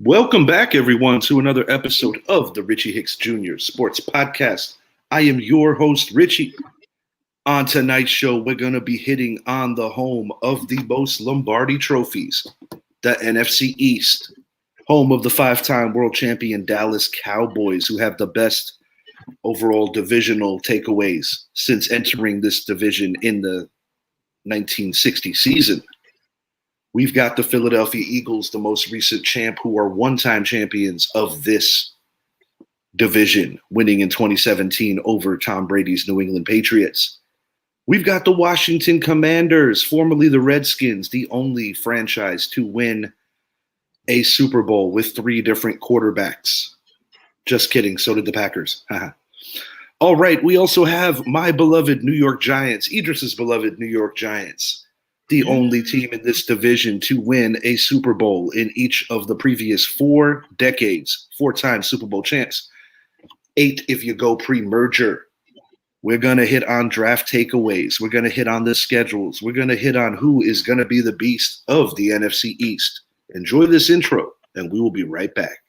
Welcome back, everyone, to another episode of the Richie Hicks Jr. Sports Podcast. I am your host, Richie. On tonight's show, we're going to be hitting on the home of the most Lombardi trophies, the NFC East, home of the five-time world champion Dallas Cowboys, who have the best overall divisional takeaways since entering this division in the 1960 season. We've got the Philadelphia Eagles, the most recent champ, who are one-time champions of this division, winning in 2017 over Tom Brady's New England Patriots. We've got the Washington Commanders, formerly the Redskins, the only franchise to win a Super Bowl with three different quarterbacks. Just kidding, so did the Packers. All right, we also have my beloved New York Giants, Idris's beloved New York Giants, the only team in this division to win a Super Bowl in each of the previous 4 decades, 4-time Super Bowl champs, 8 if you go pre-merger. We're going to hit on draft takeaways. We're going to hit on the schedules. We're going to hit on who is going to be the beast of the NFC East. Enjoy this intro, and we will be right back.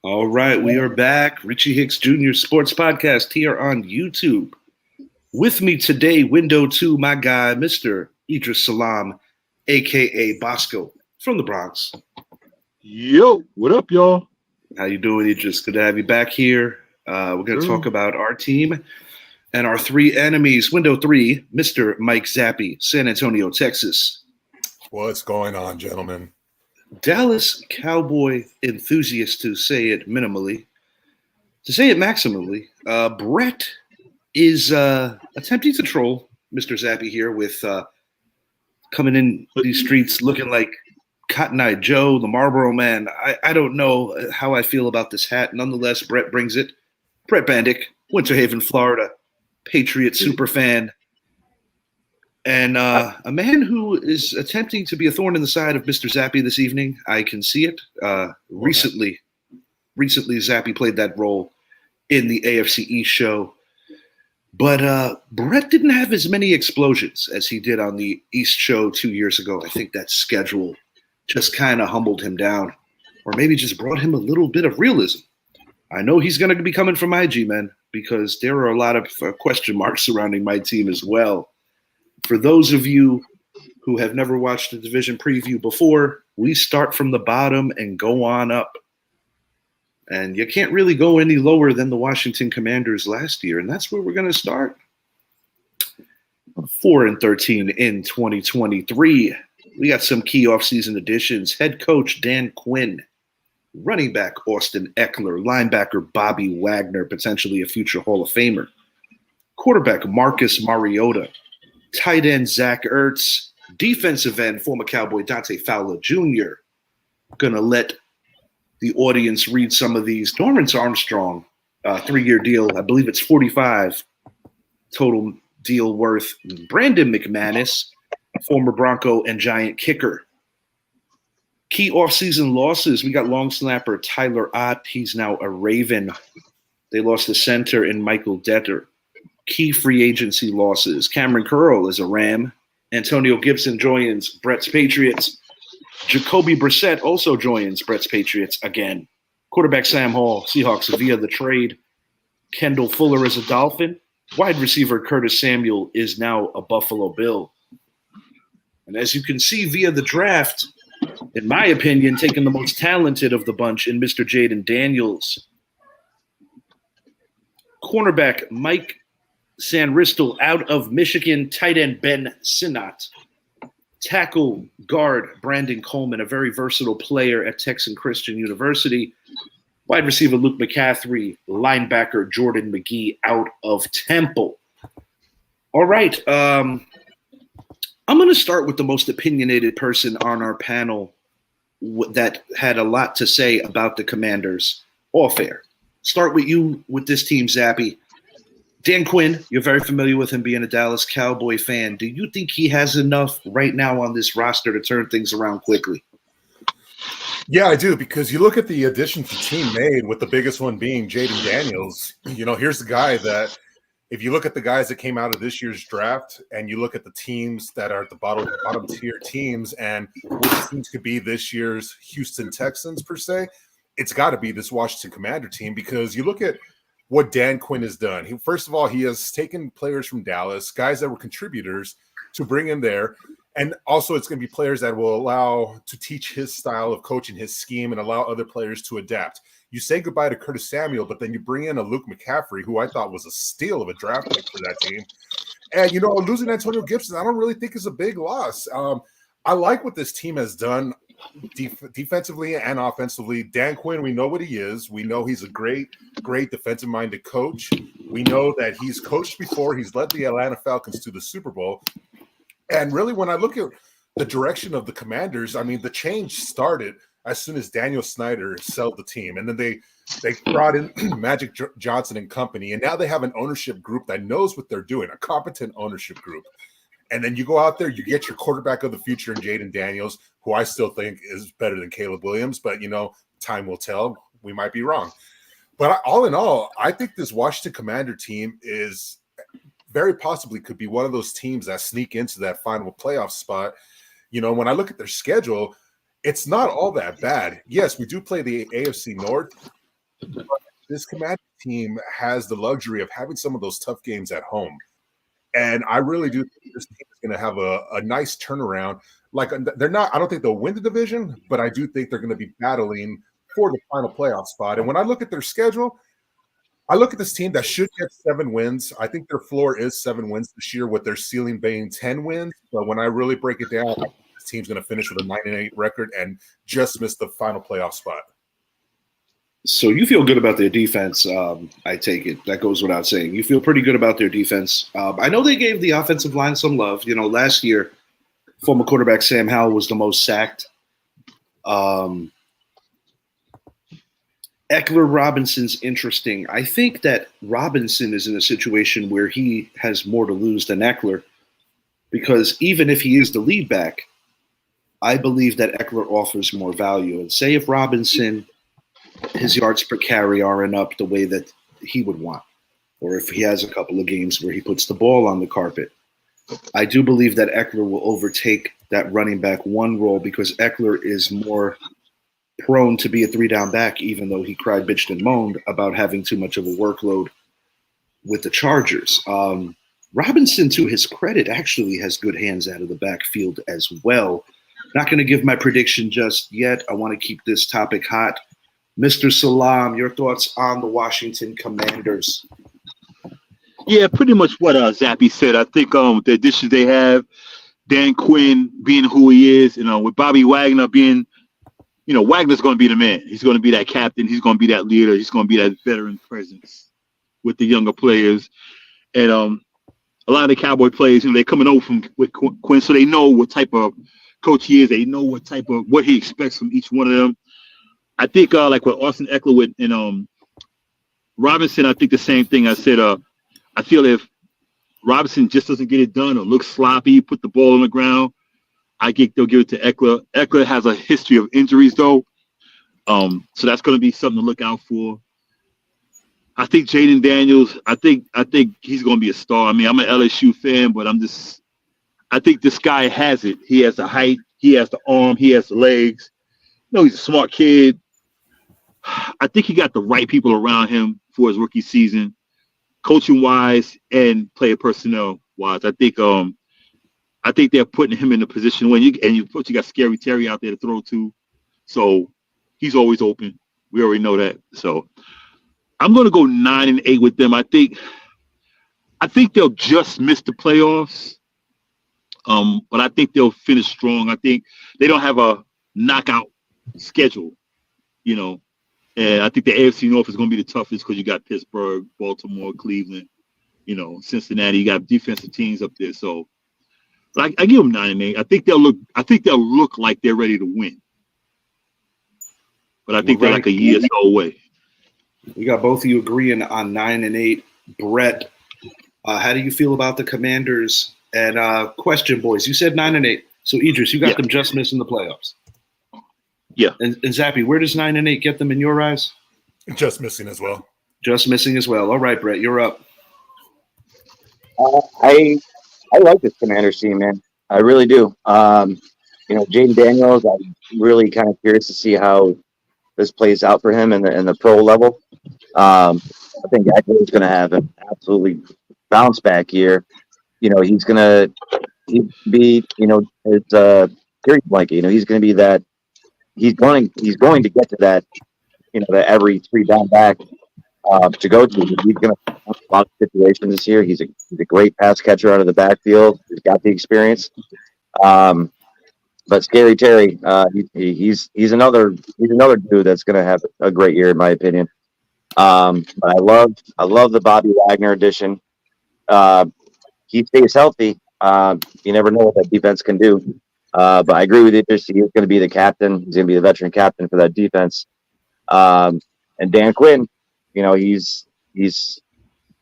All right, we are back. Richie Hicks Jr. Sports Podcast here on YouTube. With me today, window to my guy, Mr. Idris Salam, a.k.a. Bosco from the Bronx. Yo, what up, y'all? How you doing, Idris? Good to have you back here. We're going to talk about our team and our 3 enemies. Window 3, Mr. Mike Zappi, San Antonio, Texas. What's going on, gentlemen? Dallas Cowboy enthusiast, to say it minimally. To say it maximally, Brett is attempting to troll Mr. Zappi here with coming in these streets looking like Cotton Eye Joe, the Marlboro Man. I don't know how I feel about this hat. Nonetheless, Brett brings it. Brett Bandick, Winter Haven, Florida, Patriot superfan. And a man who is attempting to be a thorn in the side of Mr. Zappi this evening. I can see it. Recently, Zappi played that role in the AFC East show. But Brett didn't have as many explosions as he did on the East show 2 years ago. I think that schedule just kind of humbled him down, or maybe just brought him a little bit of realism. I know he's going to be coming for my G-men because there are a lot of question marks surrounding my team as well. For those of you who have never watched a division preview before, we start from the bottom and go on up. And you can't really go any lower than the Washington Commanders last year, and that's where we're going to start. 4-13 in 2023. We got some key offseason additions. Head coach Dan Quinn, running back Austin Eckler, linebacker Bobby Wagner, potentially a future Hall of Famer, quarterback Marcus Mariota, tight end Zach Ertz, defensive end former Cowboy Dante Fowler Jr. Gonna let the audience read some of these. Dorrance Armstrong, 3-year deal. I believe it's 45 total deal worth. Brandon McManus, former Bronco and Giant kicker. Key offseason losses. We got long snapper Tyler Ott. He's now a Raven. They lost the center in Michael Detter. Key free agency losses. Cameron Curl is a Ram. Antonio Gibson joins Brett's Patriots. Jacoby Brissett also joins Brett's Patriots again. Quarterback Sam Hall, Seahawks via the trade. Kendall Fuller is a Dolphin. Wide receiver Curtis Samuel is now a Buffalo Bill. And as you can see via the draft, in my opinion, taking the most talented of the bunch in Mr. Jaden Daniels. Cornerback Mike Sanristel out of Michigan. Tight end Ben Sinnott. Tackle guard Brandon Coleman, a very versatile player at Texan Christian University. Wide receiver Luke McCaffrey. Linebacker Jordan McGee out of Temple. All right. I'm going to start with the most opinionated person on our panel that had a lot to say about the Commanders. All fair. Start with you with this team, Zappy. Dan Quinn, you're very familiar with him being a Dallas Cowboy fan. Do you think he has enough right now on this roster to turn things around quickly? Yeah, I do, because you look at the additions the team made, with the biggest one being Jaden Daniels. Here's the guy that, if you look at the guys that came out of this year's draft and you look at the teams that are at the bottom tier teams and which teams could be this year's Houston Texans per se, it's got to be this Washington Commander team, because you look at what Dan Quinn has done. First of all, he has taken players from Dallas, guys that were contributors, to bring in there. And also it's going to be players that will allow to teach his style of coaching, his scheme, and allow other players to adapt. You say goodbye to Curtis Samuel, but then you bring in a Luke McCaffrey, who I thought was a steal of a draft pick for that team. And, losing Antonio Gibson, I don't really think is a big loss. I like what this team has done defensively and offensively. Dan Quinn, we know what he is. We know he's a great defensive-minded coach. We know that he's coached before. He's led the Atlanta Falcons to the Super Bowl. And really, when I look at the direction of the Commanders, I mean, the change started as soon as Daniel Snyder sold the team. And then they brought in Magic Johnson and company. And now they have an ownership group that knows what they're doing, a competent ownership group. And then you go out there, you get your quarterback of the future in Jaden Daniels, who I still think is better than Caleb Williams. But, time will tell. We might be wrong. But all in all, I think this Washington Commander team is very possibly could be one of those teams that sneak into that final playoff spot. When I look at their schedule, it's not all that bad. Yes, we do play the AFC North, but this Commander team has the luxury of having some of those tough games at home. And I really do think this team is going to have a nice turnaround. Like, they're not – I don't think they'll win the division, but I do think they're going to be battling for the final playoff spot. And when I look at their schedule, I look at this team that should get 7 wins. I think their floor is 7 wins this year, with their ceiling being 10 wins. But when I really break it down, this team's going to finish with a 9-8 record and just miss the final playoff spot. So you feel good about their defense, I take it. That goes without saying. You feel pretty good about their defense. I know they gave the offensive line some love. Last year, former quarterback Sam Howell was the most sacked. Eckler Robinson's interesting. I think that Robinson is in a situation where he has more to lose than Eckler, because even if he is the lead back, I believe that Eckler offers more value. And say if Robinson, his yards per carry aren't up the way that he would want, or if he has a couple of games where he puts the ball on the carpet, I do believe that Eckler will overtake that running back 1 role, because Eckler is more prone to be a 3-down back, even though he cried, bitched, and moaned about having too much of a workload with the Chargers. Robinson, to his credit, actually has good hands out of the backfield as well. Not going to give my prediction just yet. I want to keep this topic hot. Mr. Salam, your thoughts on the Washington Commanders? Yeah, pretty much what Zappy said. I think the additions they have, Dan Quinn being who he is, with Bobby Wagner being, Wagner's going to be the man. He's going to be that captain. He's going to be that leader. He's going to be that veteran presence with the younger players. And a lot of the Cowboy players, they're coming over with Quinn, so they know what type of coach he is. They know what he expects from each one of them. I think like with Austin Eckler and Robinson, I think the same thing. I said I feel if Robinson just doesn't get it done or looks sloppy, put the ball on the ground, I think they'll give it to Eckler. Eckler has a history of injuries, though, so that's going to be something to look out for. I think Jaden Daniels, I think he's going to be a star. I mean, I'm an LSU fan, but I think this guy has it. He has the height, he has the arm, he has the legs. He's a smart kid. I think he got the right people around him for his rookie season, coaching wise and player personnel wise. I think I think they're putting him in a position when you got Scary Terry out there to throw to, so he's always open. We already know that. So I'm going to go 9-8 with them. I think they'll just miss the playoffs, but I think they'll finish strong. I think they don't have a knockout schedule, and I think the AFC North is going to be the toughest because you got Pittsburgh, Baltimore, Cleveland, Cincinnati. You got defensive teams up there. So I give them 9-8. I think they'll look like they're ready to win, but I think they're like a year or so away. We got both of you agreeing on 9-8. Brett, how do you feel about the Commanders? And question, boys, you said 9-8. So Idris, you got them just missing the playoffs. Yeah. And Zappy, where does 9-8 get them in your eyes? Just missing as well. Just missing as well. All right, Brett, you're up. I like this Commanders team, man. I really do. Jaden Daniels, I'm really kind of curious to see how this plays out for him in the pro level. I think Eckler's going to have an absolutely bounce back year. He's going to be, his period blanket. He's going to be that. He's going to get to that, that every 3 down back to go to. He's going to have a lot of situations this year. He's a great pass catcher out of the backfield. He's got the experience. But Scary Terry, he's another dude that's going to have a great year in my opinion. But I love the Bobby Wagner addition. He stays healthy. You never know what that defense can do. But I agree with you. He's going to be the captain. He's going to be the veteran captain for that defense. And Dan Quinn, he's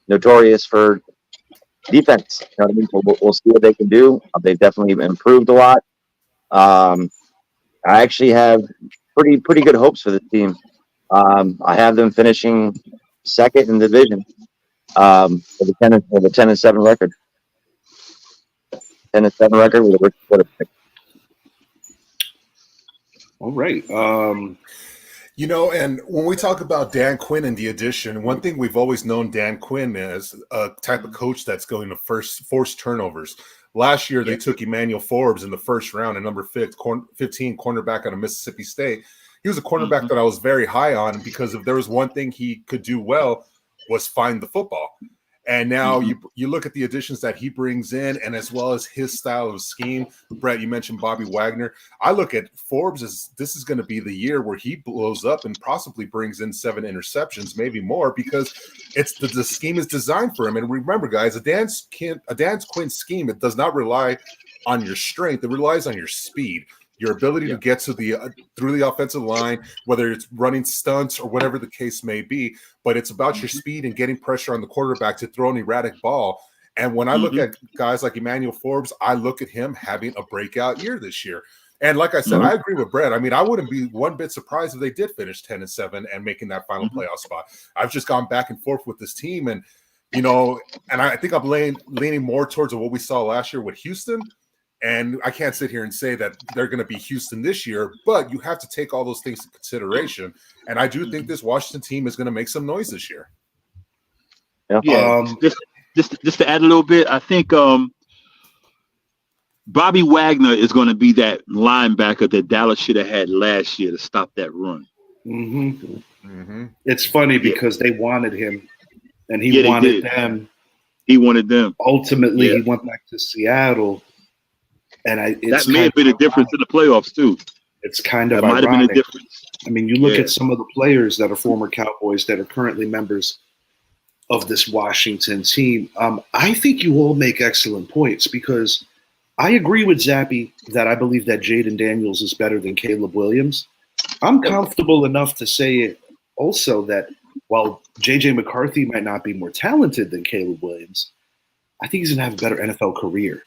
notorious for defense. You know what I mean? We'll see what they can do. They've definitely improved a lot. I actually have pretty good hopes for the team. I have them finishing second in the division with a 10-7 record. 10-7 record with a pick. All right. And when we talk about Dan Quinn and the addition, one thing we've always known Dan Quinn as a type of coach that's going to force turnovers. Last year, they took Emmanuel Forbes in the first round at number 15 cornerback out of Mississippi State. He was a cornerback that I was very high on because if there was one thing he could do well was find the football. And now you look at the additions that he brings in and as well as his style of scheme. Brett, you mentioned Bobby Wagner. I look at Forbes as this is going to be the year where he blows up and possibly brings in 7 interceptions, maybe more, because it's the scheme is designed for him. And remember, guys, a Dan Quinn scheme, it does not rely on your strength. It relies on your speed. Your ability to get to through the offensive line, whether it's running stunts or whatever the case may be, but it's about your speed and getting pressure on the quarterback to throw an erratic ball. And when I look at guys like Emmanuel Forbes, I look at him having a breakout year this year. And like I said, I agree with Brett. I mean, I wouldn't be one bit surprised if they did finish 10-7 and making that final playoff spot. I've just gone back and forth with this team, and and I think I'm leaning more towards what we saw last year with Houston. And I can't sit here and say that they're going to be Houston this year, but you have to take all those things into consideration. And I do think this Washington team is going to make some noise this year. Yeah. Just to add a little bit, I think Bobby Wagner is going to be that linebacker that Dallas should have had last year to stop that run. It's funny because they wanted him, and he wanted them. He wanted them. Ultimately, he went back to Seattle. And that may have been a difference in the playoffs too. It's kind of might have been a difference. I mean, you look at some of the players that are former Cowboys that are currently members of this Washington team. I think you all make excellent points because I agree with Zappy that I believe that Jaden Daniels is better than Caleb Williams. I'm comfortable enough to say also that while J.J. McCarthy might not be more talented than Caleb Williams, I think he's going to have a better NFL career.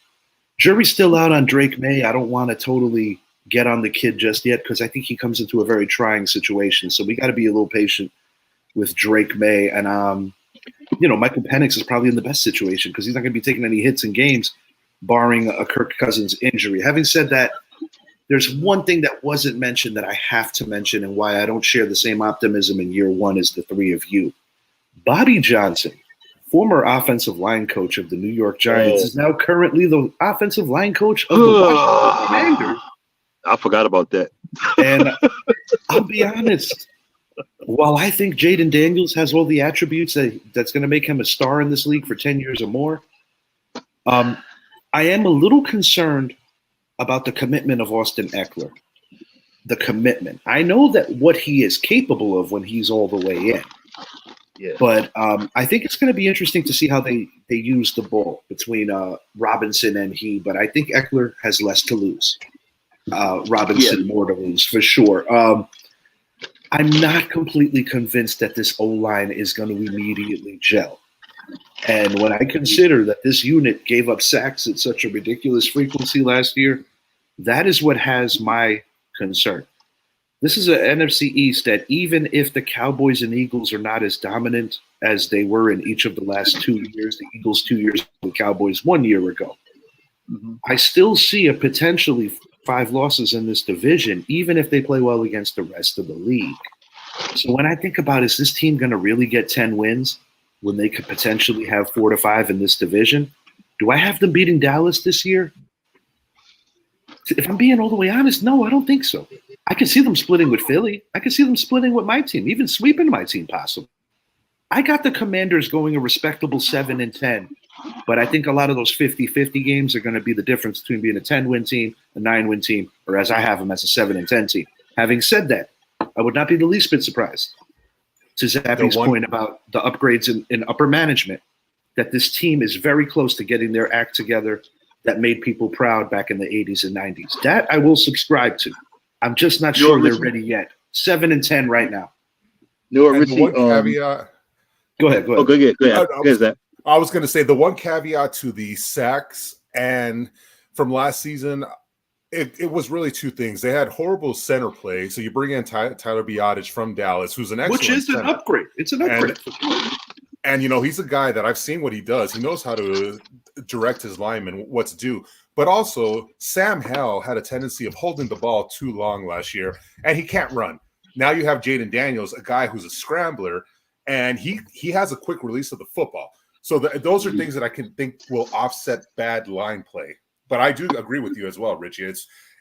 Jury's still out on Drake May. I don't want to totally get on the kid just yet because I think he comes into a very trying situation. So we got to be a little patient with Drake May. And, Michael Penix is probably in the best situation because he's not going to be taking any hits in games, barring a Kirk Cousins injury. Having said that, there's one thing that wasn't mentioned that I have to mention and why I don't share the same optimism in year one as the three of you. Bobby Johnson, former offensive line coach of the New York Giants, is now currently the offensive line coach of the Washington Commanders. I forgot about that. And I'll be honest, while I think Jaden Daniels has all the attributes that's going to make him a star in this league for 10 years or more, I am a little concerned about the commitment of Austin Eckler. The commitment. I know that what he is capable of when he's all the way in. Yeah. But I think it's going to be interesting to see how they use the ball between Robinson and he. But I think Eckler has less to lose. Robinson more to lose for sure. I'm not completely convinced that this O-line is going to immediately gel. And when I consider that this unit gave up sacks at such a ridiculous frequency last year, that is what has my concern. This is an NFC East that even if the Cowboys and Eagles are not as dominant as they were in each of the last 2 years, the Eagles 2 years, the Cowboys 1 year ago, I still see a potentially 5 losses in this division, even if they play well against the rest of the league. So when I think about, is this team going to really get 10 wins when they could potentially have 4 to 5 in this division? Do I have them beating Dallas this year? If I'm being all the way honest, no, I don't think so. I can see them splitting with Philly. I can see them splitting with my team, even sweeping my team possible. I got the Commanders going a respectable 7-10, but I think a lot of those 50-50 games are going to be the difference between being a 10-win team, a 9-win team, or as I have them as a 7-10 team. Having said that, I would not be the least bit surprised to Zappy's point about the upgrades in upper management, that this team is very close to getting their act together that made people proud back in the 80s and 90s. That I will subscribe to. I'm just not sure they're ready yet. 7-10 right now. No, one caveat. Go ahead. Oh, go ahead. I was going to say the one caveat to the sacks and from last season, it was really 2 things. They had horrible center play, so you bring in Tyler Biadasz from Dallas, who's an excellent which is an upgrade. It's an upgrade. And he's a guy that I've seen what he does. He knows how to direct his linemen what to do. But also, Sam Howell had a tendency of holding the ball too long last year, and he can't run. Now you have Jaden Daniels, a guy who's a scrambler, and he has a quick release of the football. So those are things that I can think will offset bad line play. But I do agree with you as well, Richie.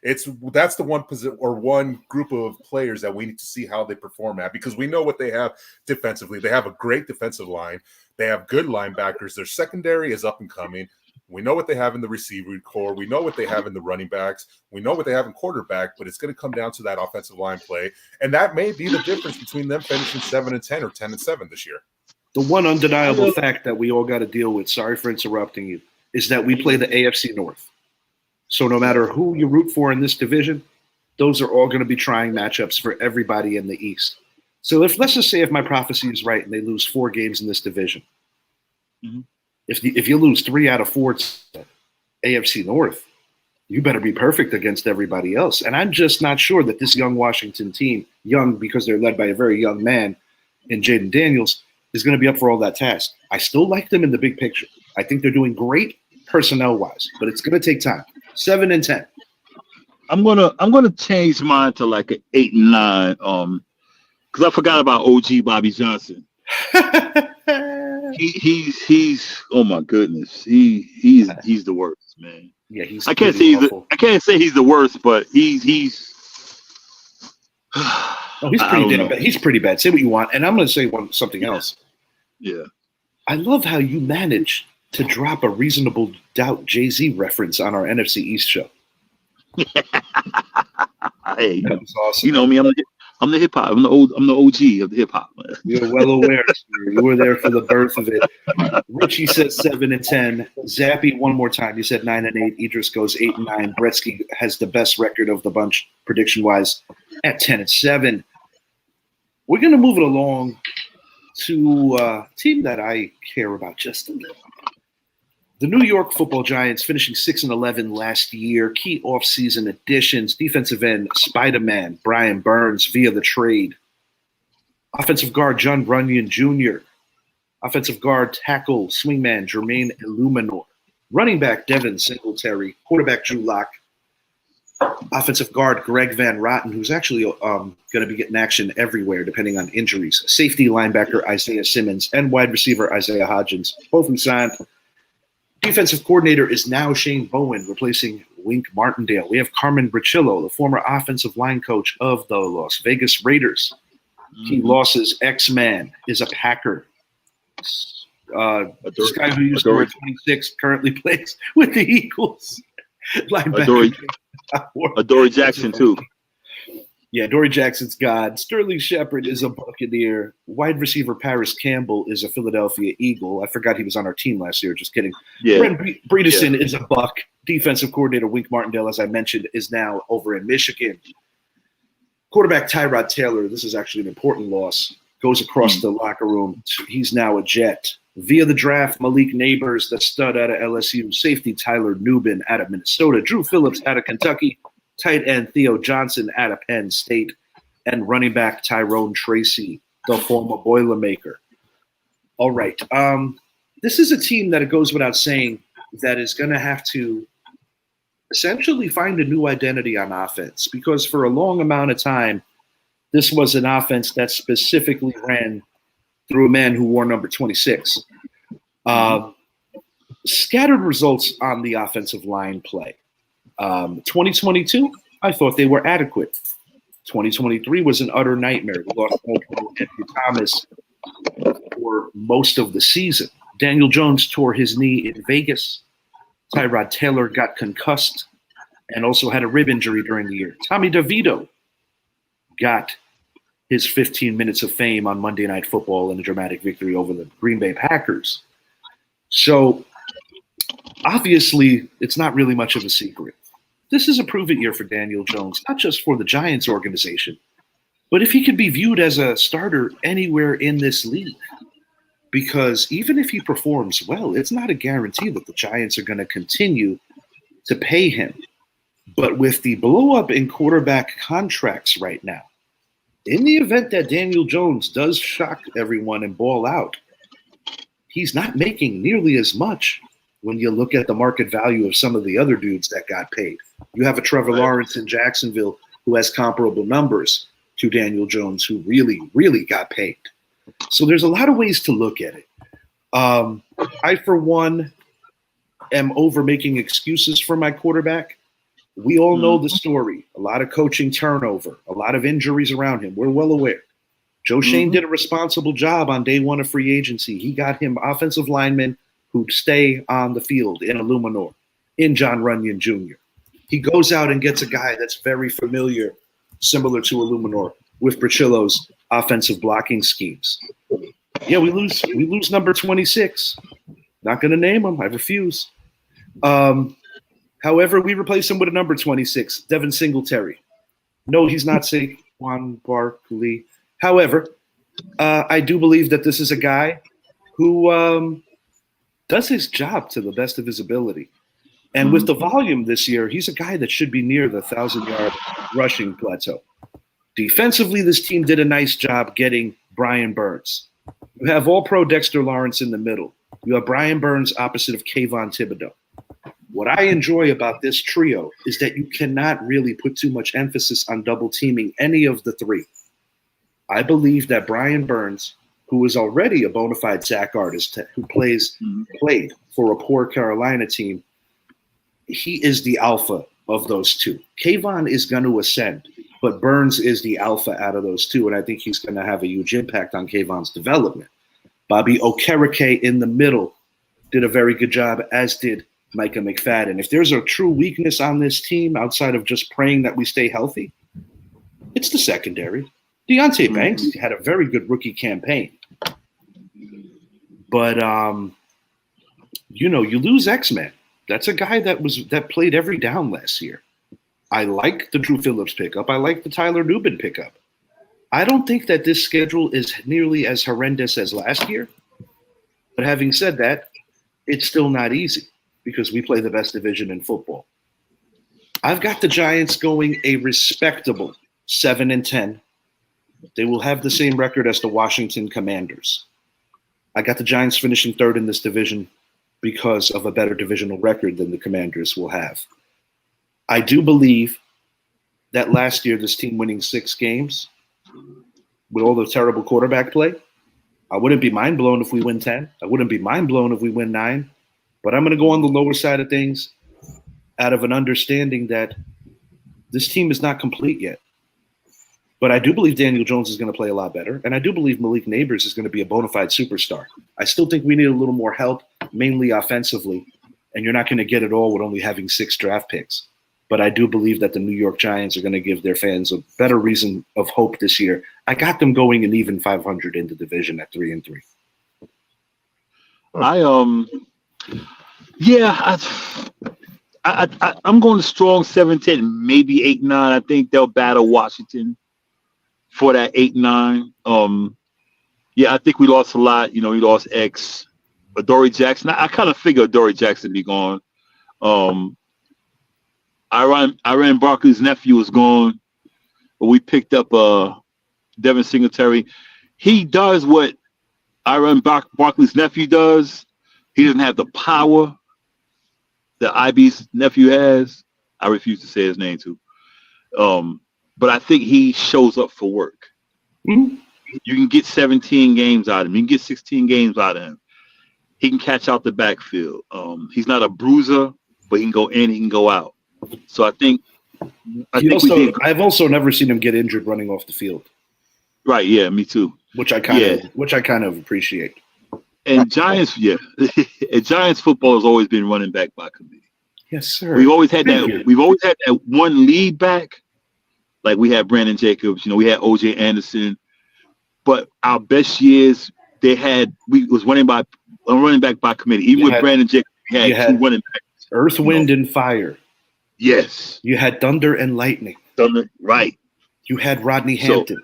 That's the one position or one group of players that we need to see how they perform at, because we know what they have defensively. They have a great defensive line. They have good linebackers. Their secondary is up and coming. We know what they have in the receiver core. We know what they have in the running backs. We know what they have in quarterback, but it's going to come down to that offensive line play. And that may be the difference between them finishing 7-10 or 10-7 this year. The one undeniable fact that we all got to deal with, sorry for interrupting you, is that we play the AFC North. So no matter who you root for in this division, those are all going to be trying matchups for everybody in the East. So let's just say if my prophecy is right and they lose 4 games in this division, if you lose 3 out of 4 to AFC North, you better be perfect against everybody else. And I'm just not sure that this young Washington team, young because they're led by a very young man in Jaden Daniels, is going to be up for all that task. I still like them in the big picture. I think they're doing great personnel-wise, but it's going to take time. 7-10. I'm gonna change mine to like an 8-9. Because I forgot about OG Bobby Johnson. He's oh my goodness. He's the worst, man. Yeah, he's. I can't say he's the worst, but he's. Oh, he's pretty damn bad. He's pretty bad. Say what you want, and I'm going to say something else. Yeah. I love how you managed to drop a reasonable doubt Jay-Z reference on our NFC East show. Hey, that was awesome. You know me. I'm the hip hop. I'm the OG of the hip hop. You're well aware. You were there for the birth of it. Richie says 7-10. Zappy one more time. You said 9-8. Idris goes 8-9. Bretsky has the best record of the bunch prediction wise at 10-7. We're gonna move it along to a team that I care about just a little. The New York Football Giants finishing 6-11 last year. Key offseason additions: defensive end Spider-Man Brian Burns via the trade. Offensive guard John Runyon Jr. Offensive guard tackle swingman Jermaine Illuminor. Running back Devin Singletary. Quarterback Drew Lock. Offensive guard Greg Van Rotten, who's actually going to be getting action everywhere depending on injuries. Safety linebacker Isaiah Simmons and wide receiver Isaiah Hodgins, both signed. Defensive coordinator is now Shane Bowen, replacing Wink Martindale. We have Carmen Bricillo, the former offensive line coach of the Las Vegas Raiders. Key losses, X-Man is a Packer. This guy who used to wear 26 currently plays with the Eagles. Adoree Jackson, too. Yeah, Dory Jackson's God. Sterling Shepard is a Buccaneer. Wide receiver Paris Campbell is a Philadelphia Eagle. I forgot he was on our team last year. Just kidding. Yeah. Brent Bredeson is a Buck. Defensive coordinator Wink Martindale, as I mentioned, is now over in Michigan. Quarterback Tyrod Taylor, this is actually an important loss, goes across the locker room. He's now a Jet. Via the draft, Malik Neighbors, the stud out of LSU. Safety Tyler Nubin out of Minnesota. Drew Phillips out of Kentucky. Tight end Theo Johnson out of Penn State, and running back Tyrone Tracy, the former Boilermaker. All right. This is a team that, it goes without saying, that is going to have to essentially find a new identity on offense, because for a long amount of time, this was an offense that specifically ran through a man who wore number 26. Scattered results on the offensive line play. 2022, I thought they were adequate. 2023 was an utter nightmare. We lost Andrew Thomas for most of the season. Daniel Jones tore his knee in Vegas. Tyrod Taylor got concussed and also had a rib injury during the year. Tommy DeVito got his 15 minutes of fame on Monday Night Football in a dramatic victory over the Green Bay Packers. So obviously, it's not really much of a secret. This is a prove-it year for Daniel Jones, not just for the Giants organization, but if he could be viewed as a starter anywhere in this league. Because even if he performs well, it's not a guarantee that the Giants are going to continue to pay him. But with the blow-up in quarterback contracts right now, in the event that Daniel Jones does shock everyone and ball out, he's not making nearly as much when you look at the market value of some of the other dudes that got paid. You have a Trevor Lawrence in Jacksonville who has comparable numbers to Daniel Jones, who really, really got paid. So there's a lot of ways to look at it. I, for one, am over making excuses for my quarterback. We all know the story. A lot of coaching turnover, a lot of injuries around him. We're well aware. Joe Shane did a responsible job on day one of free agency. He got him offensive linemen who'd stay on the field in Illuminor, in John Runyon Jr. He goes out and gets a guy that's very familiar, similar to Illuminor, with Bricillo's offensive blocking schemes. Yeah, we lose number 26. Not going to name him. I refuse. However, we replace him with a number 26, Devin Singletary. No, he's not Saquon Barkley. However, I do believe that this is a guy who does his job to the best of his ability. And with the volume this year, he's a guy that should be near the 1,000-yard rushing plateau. Defensively, this team did a nice job getting Brian Burns. You have all-pro Dexter Lawrence in the middle. You have Brian Burns opposite of Kayvon Thibodeau. What I enjoy about this trio is that you cannot really put too much emphasis on double-teaming any of the three. I believe that Brian Burns, who is already a bona fide sack artist who played for a poor Carolina team, he is the alpha of those two. Kayvon is going to ascend, but Burns is the alpha out of those two, and I think he's going to have a huge impact on Kayvon's development. Bobby Okereke in the middle did a very good job, as did Micah McFadden. If there's a true weakness on this team outside of just praying that we stay healthy, it's the secondary. Deontay Banks had a very good rookie campaign. But, you lose X-Men. That's a guy that played every down last year. I like the Drew Phillips pickup. I like the Tyler Nubin pickup. I don't think that this schedule is nearly as horrendous as last year. But having said that, it's still not easy because we play the best division in football. I've got the Giants going a respectable 7-10. They will have the same record as the Washington Commanders. I got the Giants finishing third in this division because of a better divisional record than the Commanders will have. I do believe that last year, this team winning 6 games with all the terrible quarterback play, I wouldn't be mind blown if we win 10. I wouldn't be mind blown if we win 9. But I'm going to go on the lower side of things out of an understanding that this team is not complete yet. But I do believe Daniel Jones is going to play a lot better. And I do believe Malik Neighbors is going to be a bona fide superstar. I still think we need a little more help, mainly offensively. And you're not going to get it all with only having 6 draft picks. But I do believe that the New York Giants are going to give their fans a better reason of hope this year. I got them going an even 500 in the division at 3-3. I'm going to strong 7-10, maybe 8-9. I think they'll battle Washington for that 8-9. I think we lost a lot. We lost X, Adoree Jackson. I kind of figured Adoree Jackson would be gone. Iran Barkley's nephew was gone, but we picked up Devin Singletary. He does what Iran Barkley's nephew does. He doesn't have the power that IB's nephew has. I refuse to say his name too. But I think he shows up for work. Mm-hmm. You can get 17 games out of him. You can get 16 games out of him. He can catch out the backfield. He's not a bruiser, but he can go in, he can go out. So I've also never seen him get injured running off the field. Right, yeah, me too. Which I kind of appreciate. And Giants, and Giants football has always been running back by committee. Yes, sir. We've always had that. We've always had that one lead back. Like we had Brandon Jacobs, we had OJ Anderson. But our best years, we was running back by committee. Even with Brandon Jacobs, we had 2 running backs. Earth, wind, and fire. Yes. You had thunder and lightning. Thunder, right. You had Rodney Hampton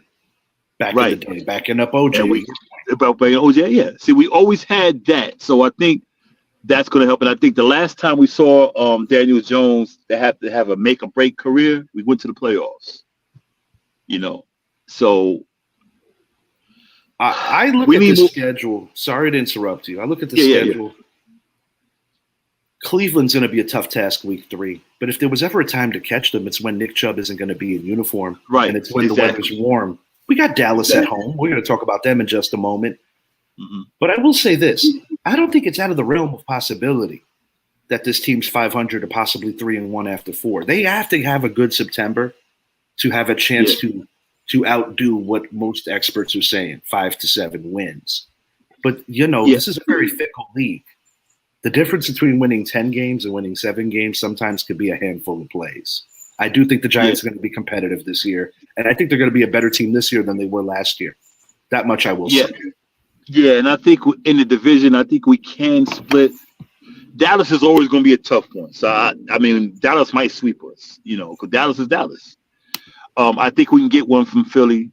back in the day, backing up OJ. About OJ, yeah. See, we always had that. So I think that's going to help. And I think the last time we saw Daniel Jones to have a make or break career, we went to the playoffs. So I look at the schedule. Sorry to interrupt you. I look at the schedule. Yeah. Cleveland's going to be a tough task week 3. But if there was ever a time to catch them, it's when Nick Chubb isn't going to be in uniform. Right. And it's when the weather's warm. We got Dallas at home. We're going to talk about them in just a moment. Mm-hmm. But I will say this. I don't think it's out of the realm of possibility that this team's 500 or possibly 3-1 after 4. They have to have a good September to have a chance to outdo what most experts are saying, 5 to 7 wins. But, this is a very fickle league. The difference between winning 10 games and winning 7 games sometimes could be a handful of plays. I do think the Giants are going to be competitive this year, and I think they're going to be a better team this year than they were last year. That much I will say. Yeah, and I think in the division, I think we can split. Dallas is always going to be a tough one. So, I mean, Dallas might sweep us, because Dallas is Dallas. I think we can get one from Philly.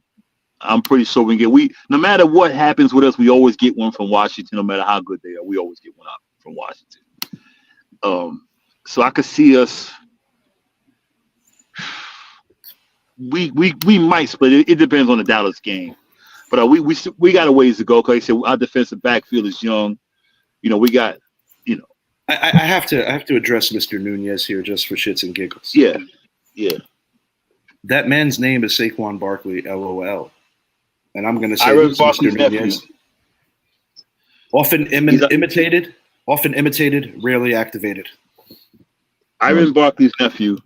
I'm pretty sure we can get no matter what happens with us, we always get one from Washington, no matter how good they are. We always get one out from Washington. So I could see us. We might split. It depends on the Dallas game, but we got a ways to go. Because like I said, our defensive backfield is young. We got. I have to address Mr. Nunez here just for shits and giggles. Yeah. That man's name is Saquon Barkley, LOL. And I'm going to say Mr. Nunez. Often imitated, rarely activated. Iron Barkley's nephew.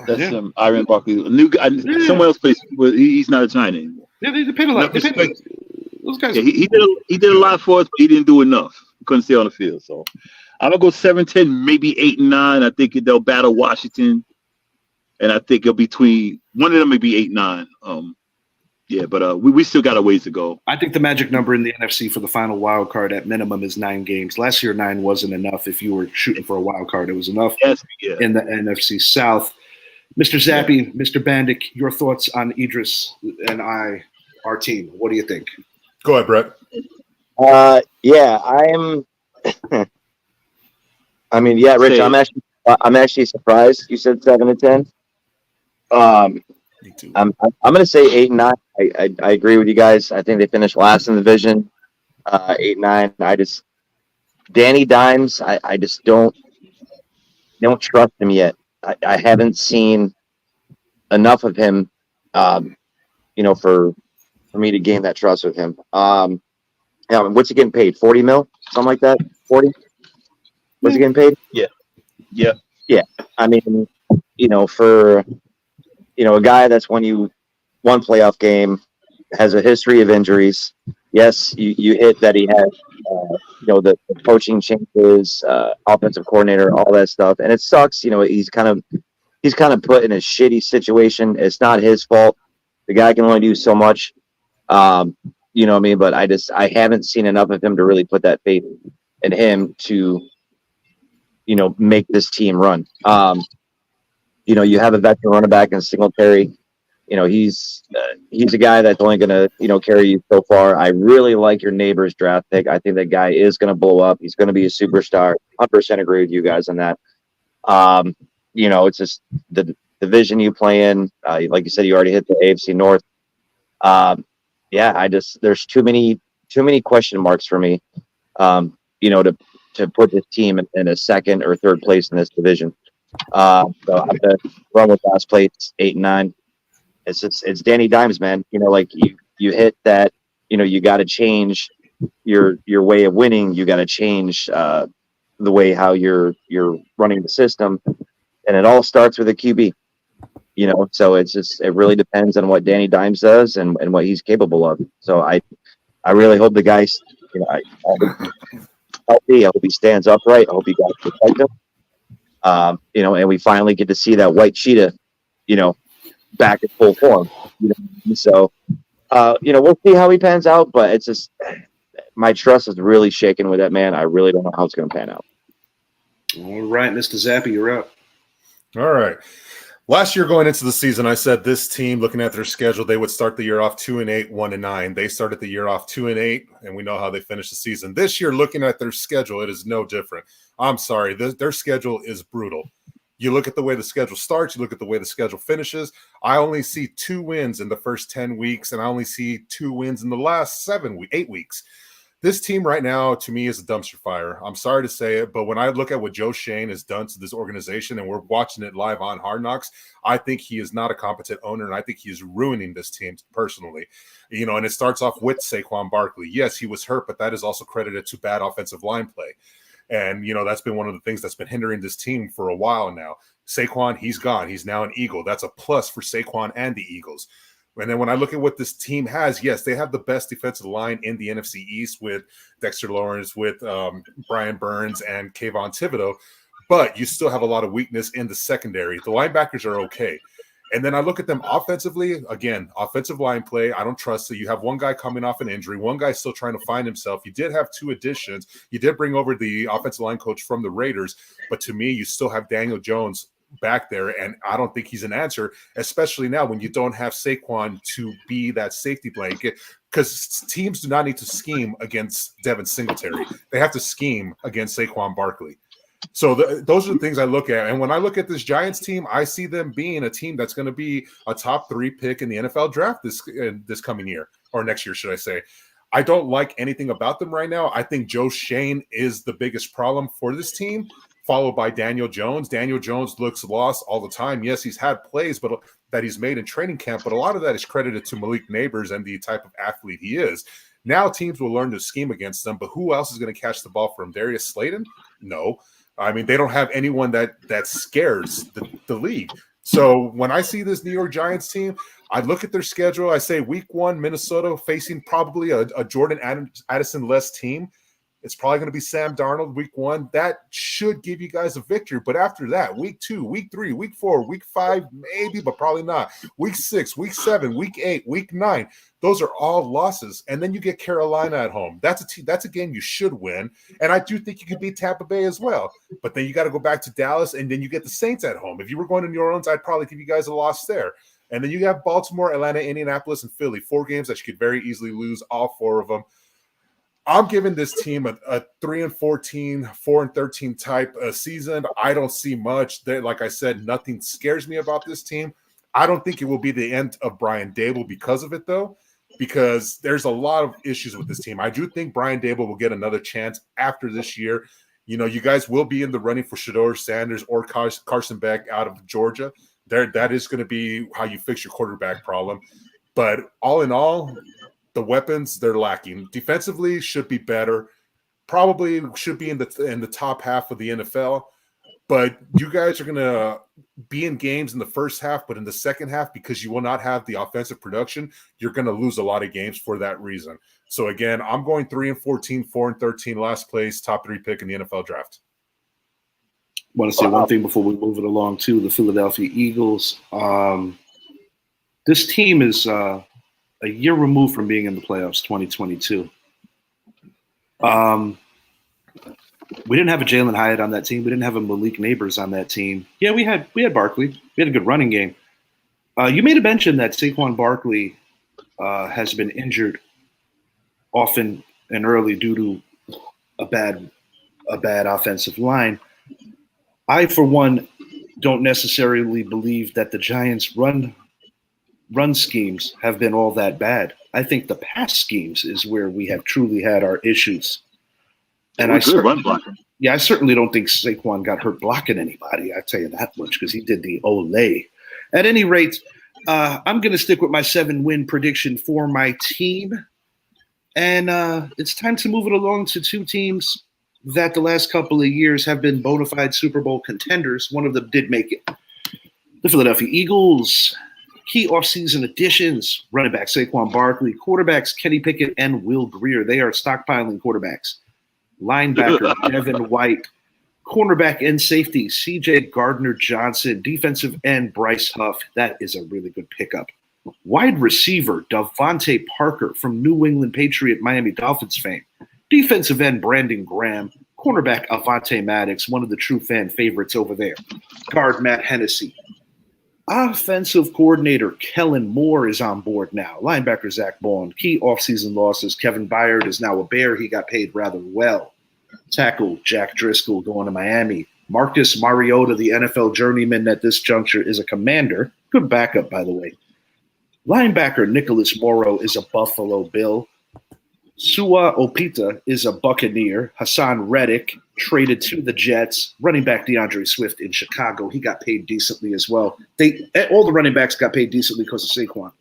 That's Iron Barkley. A new guy. Someone else plays, but he's not a Giant anymore. Yeah, they paid a lot. Those guys. Yeah, he did a lot for us, but he didn't do enough. He couldn't stay on the field. So I'm gonna go 7-10, maybe 8-9. I think they'll battle Washington, and I think it'll be between one of them, maybe 8-9. But we still got a ways to go. I think the magic number in the NFC for the final wild card at minimum is 9 games. Last year, 9 wasn't enough. If you were shooting for a wild card, it was enough in the NFC South. Mr. Zappi, Mr. Bandic, your thoughts on Idris and our team. What do you think? Go ahead, Brett. I'm. I mean, Rich, I'm actually surprised you said 7-10. Me too. I'm going to say 8-9. I agree with you guys. I think they finished last in the division. 8-9. Danny Dimes. I just don't trust him yet. I haven't seen enough of him, for me to gain that trust with him. What's he getting paid? 40 mil, something like that. 40. What's he getting paid? Yeah. Yeah. I mean, for a guy that's won you one playoff game, has a history of injuries. Yes, you hit that he had, the coaching changes, offensive coordinator, all that stuff, and it sucks. He's kind of put in a shitty situation. It's not his fault. The guy can only do so much. You know what I mean? But I haven't seen enough of him to really put that faith in him to, make this team run. You have a veteran running back in Singletary. He's a guy that's only going to, carry you so far. I really like your neighbor's draft pick. I think that guy is going to blow up. He's going to be a superstar. 100% agree with you guys on that. It's just the division you play in. Like you said, you already hit the AFC North. There's too many question marks for me, to put this team in a second or third place in this division. So I'm gonna run with last place, 8 and 9. It's Danny Dimes, man. You hit that. You got to change your way of winning. You got to change the way how you're running the system, and it all starts with a QB. So it really depends on what Danny Dimes does and what he's capable of. So I really hope the guys, I hope he's healthy. I hope he stands upright. I hope you guys protect him. And we finally get to see that white cheetah, back in full form. So, we'll see how he pans out, but it's just my trust is really shaken with that man. I really don't know how it's going to pan out. All right, Mr. Zappi, you're up. All right. Last year going into the season, I said this team, looking at their schedule, they would start the year off 2-8, 1-9. They started the year off 2-8, and we know how they finished the season. This year, looking at their schedule, it is no different. I'm sorry, their schedule is brutal. You look at the way the schedule starts, you look at the way the schedule finishes. I only see 2 wins in the first 10 weeks, and I only see 2 wins in the last 8 weeks. This team right now, to me, is a dumpster fire. I'm sorry to say it, but when I look at what Joe Schoen has done to this organization, and we're watching it live on Hard Knocks, I think he is not a competent owner, and I think he is ruining this team personally. And it starts off with Saquon Barkley. Yes, he was hurt, but that is also credited to bad offensive line play. And, that's been one of the things that's been hindering this team for a while now. Saquon, he's gone. He's now an Eagle. That's a plus for Saquon and the Eagles. And then when I look at what this team has, yes, they have the best defensive line in the NFC East with Dexter Lawrence, with Brian Burns, and Kayvon Thibodeau. But you still have a lot of weakness in the secondary. The linebackers are okay. And then I look at them offensively. Again, offensive line play, I don't trust it. You have one guy coming off an injury. One guy still trying to find himself. You did have 2 additions. You did bring over the offensive line coach from the Raiders. But to me, you still have Daniel Jones back there, and I don't think he's an answer, especially now when you don't have Saquon to be that safety blanket, because teams do not need to scheme against Devin Singletary. They have to scheme against Saquon Barkley. So those are the things I look at. And when I look at this Giants team, I see them being a team that's going to be a top 3 pick in the NFL draft this coming year, or next year, should I say. I don't like anything about them right now. I think Joe Schoen is the biggest problem for this team, followed by Daniel Jones. Daniel Jones looks lost all the time. Yes, he's had plays that he's made in training camp, but a lot of that is credited to Malik Neighbors and the type of athlete he is. Now teams will learn to scheme against them, but who else is going to catch the ball from Darius Slayton? No. I mean, they don't have anyone that scares the league. So when I see this New York Giants team, I look at their schedule. I say week 1, Minnesota facing probably a Jordan Addison-less team. It's probably going to be Sam Darnold week 1. That should give you guys a victory. But after that, week 2, week 3, week 4, week 5, maybe, but probably not. Week 6, week 7, week 8, week 9. Those are all losses. And then you get Carolina at home. That's a game you should win. And I do think you could beat Tampa Bay as well. But then you got to go back to Dallas, and then you get the Saints at home. If you were going to New Orleans, I'd probably give you guys a loss there. And then you have Baltimore, Atlanta, Indianapolis, and Philly. 4 games that you could very easily lose, all 4 of them. I'm giving this team a 3-14, 4-13 type season. I don't see much. Like I said, nothing scares me about this team. I don't think it will be the end of Brian Daboll because of it, though, because there's a lot of issues with this team. I do think Brian Daboll will get another chance after this year. You guys will be in the running for Shedeur Sanders or Carson Beck out of Georgia. That is going to be how you fix your quarterback problem. But all in all, the weapons, they're lacking. Defensively should be better. Probably should be in the top half of the NFL. But you guys are going to be in games in the first half, but in the second half, because you will not have the offensive production, you're going to lose a lot of games for that reason. So again, I'm going 3-14, 4-13, last place, top 3 pick in the NFL draft. I want to say one thing before we move it along to the Philadelphia Eagles. This team is a year removed from being in the playoffs, 2022. We didn't have a Jalen Hyatt on that team. We didn't have a Malik Neighbors on that team. Yeah, we had Barkley. We had a good running game. You made a mention that Saquon Barkley has been injured often and early due to a bad offensive line. I, for one, don't necessarily believe that the Giants' run schemes have been all that bad. I think the pass schemes is where we have truly had our issues. And I certainly don't think Saquon got hurt blocking anybody. I tell you that much, because he did the Olay. At any rate, I'm going to stick with my 7-win prediction for my team. And it's time to move it along to 2 teams that the last couple of years have been bona fide Super Bowl contenders. One of them did make it. The Philadelphia Eagles. Key offseason additions: running back Saquon Barkley, quarterbacks Kenny Pickett and Will Grier. They are stockpiling quarterbacks. Linebacker Devin White, cornerback and safety C.J. Gardner-Johnson, defensive end Bryce Huff. That is a really good pickup. Wide receiver Devontae Parker from New England Patriot Miami Dolphins fame, defensive end Brandon Graham, cornerback Avonte Maddox, one of the true fan favorites over there. Guard Matt Hennessy. Offensive coordinator Kellen Moore is on board now. Linebacker Zach Bond. Key offseason losses: Kevin Byard is now a Bear. He got paid rather well. Tackle Jack Driscoll going to Miami. Marcus Mariota, the NFL journeyman at this juncture, is a Commander. Good backup, by the way. Linebacker Nicholas Morrow is a Buffalo Bill. Sua Opita is a Buccaneer. Hassan Reddick traded to the Jets. Running back DeAndre Swift in Chicago. He got paid decently as well. All the running backs got paid decently because of Saquon.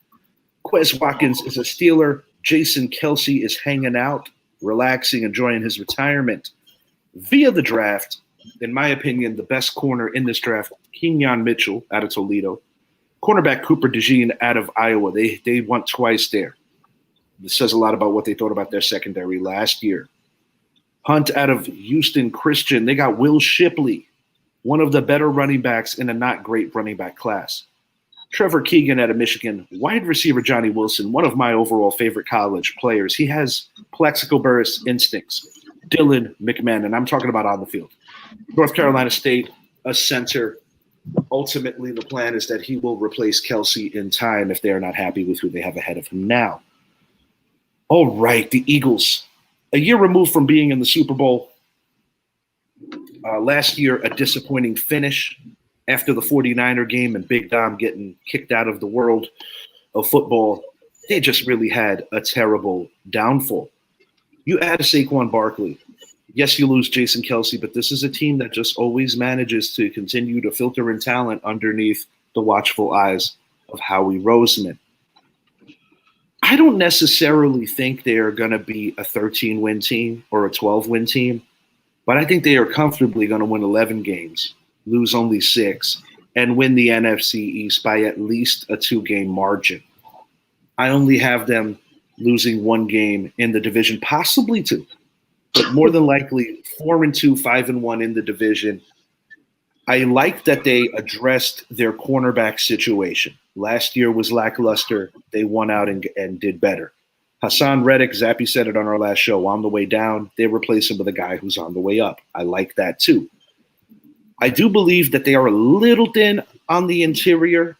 Quez Watkins is a Steeler. Jason Kelsey is hanging out, relaxing, enjoying his retirement. Via the draft, in my opinion, the best corner in this draft, Kenyon Mitchell out of Toledo. Cornerback Cooper DeJean out of Iowa. They won twice there. This says a lot about what they thought about their secondary last year. Hunt out of Houston Christian. They got Will Shipley, one of the better running backs in a not great running back class. Trevor Keegan out of Michigan. Wide receiver Johnny Wilson, one of my overall favorite college players. He has Plexico Burress instincts. Dylan McMahon, I'm talking about on the field. North Carolina State, a center. Ultimately, the plan is that he will replace Kelsey in time if they are not happy with who they have ahead of him now. All right, the Eagles. A year removed from being in the Super Bowl. Last year, a disappointing finish after the 49er game and Big Dom getting kicked out of the world of football. They just really had a terrible downfall. You add a Saquon Barkley. Yes, you lose Jason Kelsey, but this is a team that just always manages to continue to filter in talent underneath the watchful eyes of Howie Roseman. I don't necessarily think they are going to be a 13-win team or a 12-win team, but I think they are comfortably going to win 11 games, lose only 6, and win the NFC East by at least a 2-game margin. I only have them losing 1 game in the division, possibly 2, but more than likely 4-2, 5-1 in the division. I like that they addressed their cornerback situation. Last year was lackluster. They won out and did better. Hassan Reddick, Zappy said it on our last show, on the way down, they replace him with a guy who's on the way up. I like that too. I do believe that they are a little thin on the interior.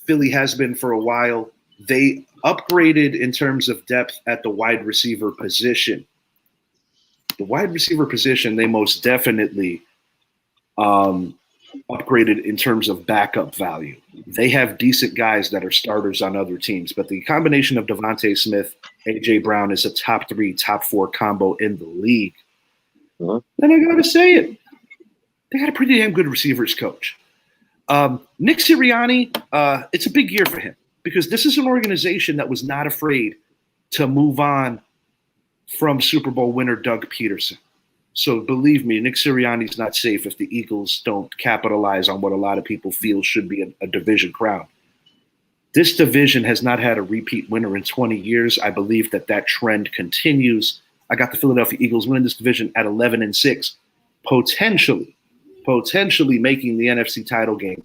Philly has been for a while. They upgraded in terms of depth at the wide receiver position. The wide receiver position, they most definitely upgraded in terms of backup value. They have decent guys that are starters on other teams, but the combination of Devontae Smith, A.J. Brown is a top 3, top 4 combo in the league. then I got to say it. They got a pretty damn good receivers coach. Nick Sirianni, it's a big year for him because this is an organization that was not afraid to move on from Super Bowl winner Doug Peterson. So believe me, Nick Sirianni's not safe if the Eagles don't capitalize on what a lot of people feel should be a division crown. This division has not had a repeat winner in 20 years. I believe that trend continues. I got the Philadelphia Eagles winning this division at 11-6, potentially making the NFC title game.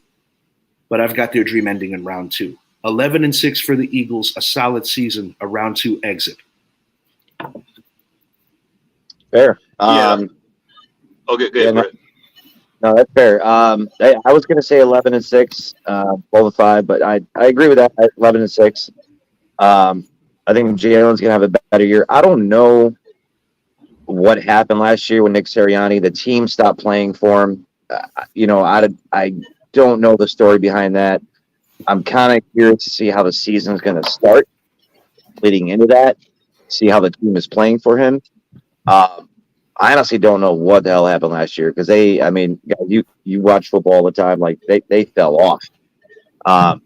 But I've got their dream ending in round 2. 11-6 for the Eagles, a solid season, a round 2 exit. Fair. Okay, good. Yeah, no, that's fair. I was going to say 11-6, 12-5, but I agree with that. 11-6. I think Jalen's going to have a better year. I don't know what happened last year with Nick Sirianni. The team stopped playing for him. I don't know the story behind that. I'm kind of curious to see how the season is going to start leading into that, see how the team is playing for him. I honestly don't know what the hell happened last year because you watch football all the time. Like they fell off, and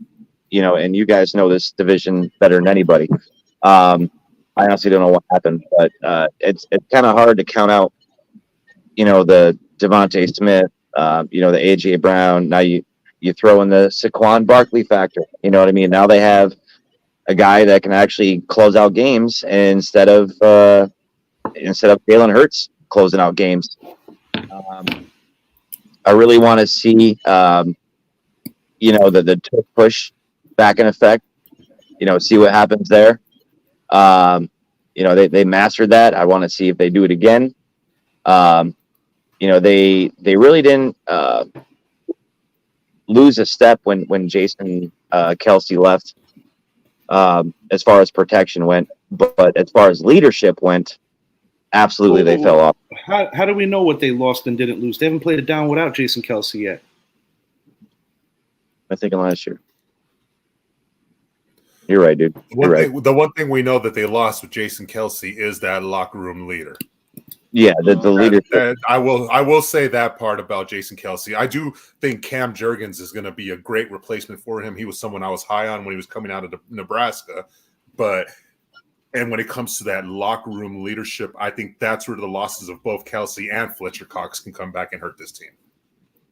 you guys know this division better than anybody. I honestly don't know what happened, but it's kind of hard to count out, the Devontae Smith, the AJ Brown. Now you throw in the Saquon Barkley factor. You know what I mean? Now they have a guy that can actually close out games instead of Jalen Hurts closing out games. I really want to see, the push back in effect, see what happens there. They mastered that. I want to see if they do it again. They really didn't lose a step when Jason Kelce left, as far as protection went, but as far as leadership went, absolutely, they fell off. How do we know what they lost and didn't lose? They haven't played it down without Jason Kelce yet. I think last year. You're right, dude. The one thing we know that they lost with Jason Kelce is that locker room leader. Yeah, the leadership. I will say that part about Jason Kelce. I do think Cam Jurgens is going to be a great replacement for him. He was someone I was high on when he was coming out of Nebraska, and when it comes to that locker room leadership, I think that's where the losses of both Kelce and Fletcher Cox can come back and hurt this team.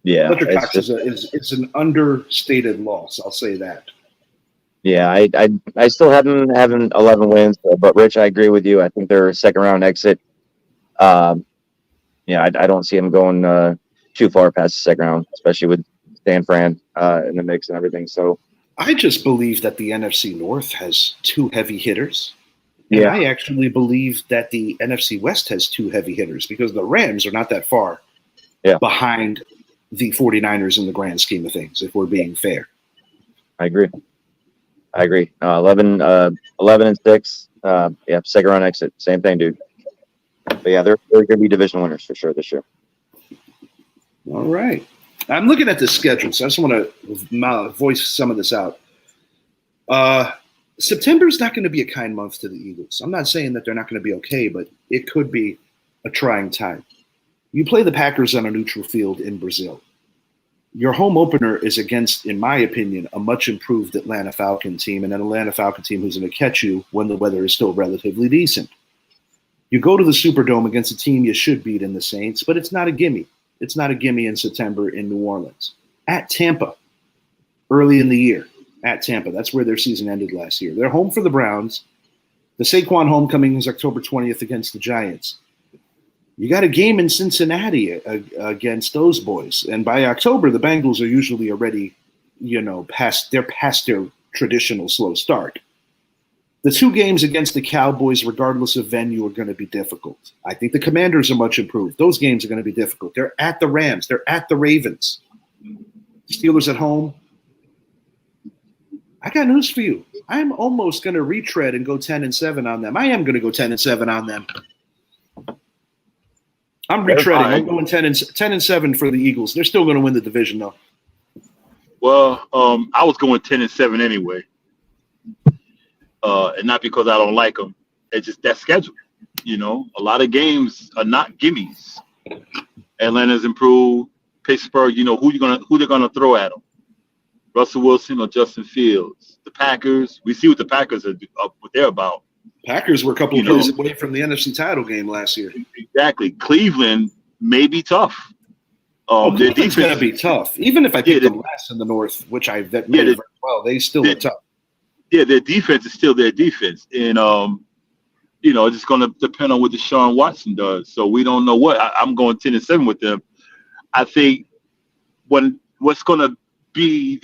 Yeah, Fletcher Cox is an understated loss. I'll say that. Yeah, I still haven't 11 wins, but Rich, I agree with you. I think they're a second round exit. I don't see them going too far past the second round, especially with San Fran in the mix and everything. So I just believe that the NFC North has 2 heavy hitters. And yeah. I actually believe that the NFC West has 2 heavy hitters because the Rams are not that far behind the 49ers in the grand scheme of things, if we're being fair. I agree. 11-6. Second round exit. Same thing, dude. But yeah, they're going to be division winners for sure this year. All right. I'm looking at the schedule, so I just want to voice some of this out. September is not going to be a kind month to the Eagles. I'm not saying that they're not going to be okay, but it could be a trying time. You play the Packers on a neutral field in Brazil. Your home opener is against, in my opinion, a much improved Atlanta Falcon team, and an Atlanta Falcon team who's going to catch you when the weather is still relatively decent. You go to the Superdome against a team you should beat in the Saints, but it's not a gimme. It's not a gimme in September in New Orleans. At Tampa, early in the year. At Tampa. That's where their season ended last year. They're home for the Browns. The Saquon homecoming is October 20th against the Giants. You got a game in Cincinnati against those boys. And by October, the Bengals are usually already, past their traditional slow start. The 2 games against the Cowboys, regardless of venue, are going to be difficult. I think the Commanders are much improved. Those games are going to be difficult. They're at the Rams. They're at the Ravens. Steelers at home. I got news for you. I'm almost going to retread and go 10-7 on them. I am going to go 10-7 on them. I'm retreading. I'm going 10-7 for the Eagles. They're still going to win the division, though. Well, I was going 10-7 anyway, and not because I don't like them. It's just that schedule. A lot of games are not gimmies. Atlanta's improved. Pittsburgh, who they're gonna throw at them. Russell Wilson or Justin Fields. The Packers, we see what the Packers are what they're about. Packers were a couple of plays away from the NFC title game last year. Exactly. Cleveland may be tough. Their defense going to be tough. Even if I pick them last in the North, which I vet very well, they still are tough. Yeah, their defense is still their defense. And, it's just going to depend on what Deshaun Watson does. So we don't know what. I'm going 10-7 with them. I think what's going to be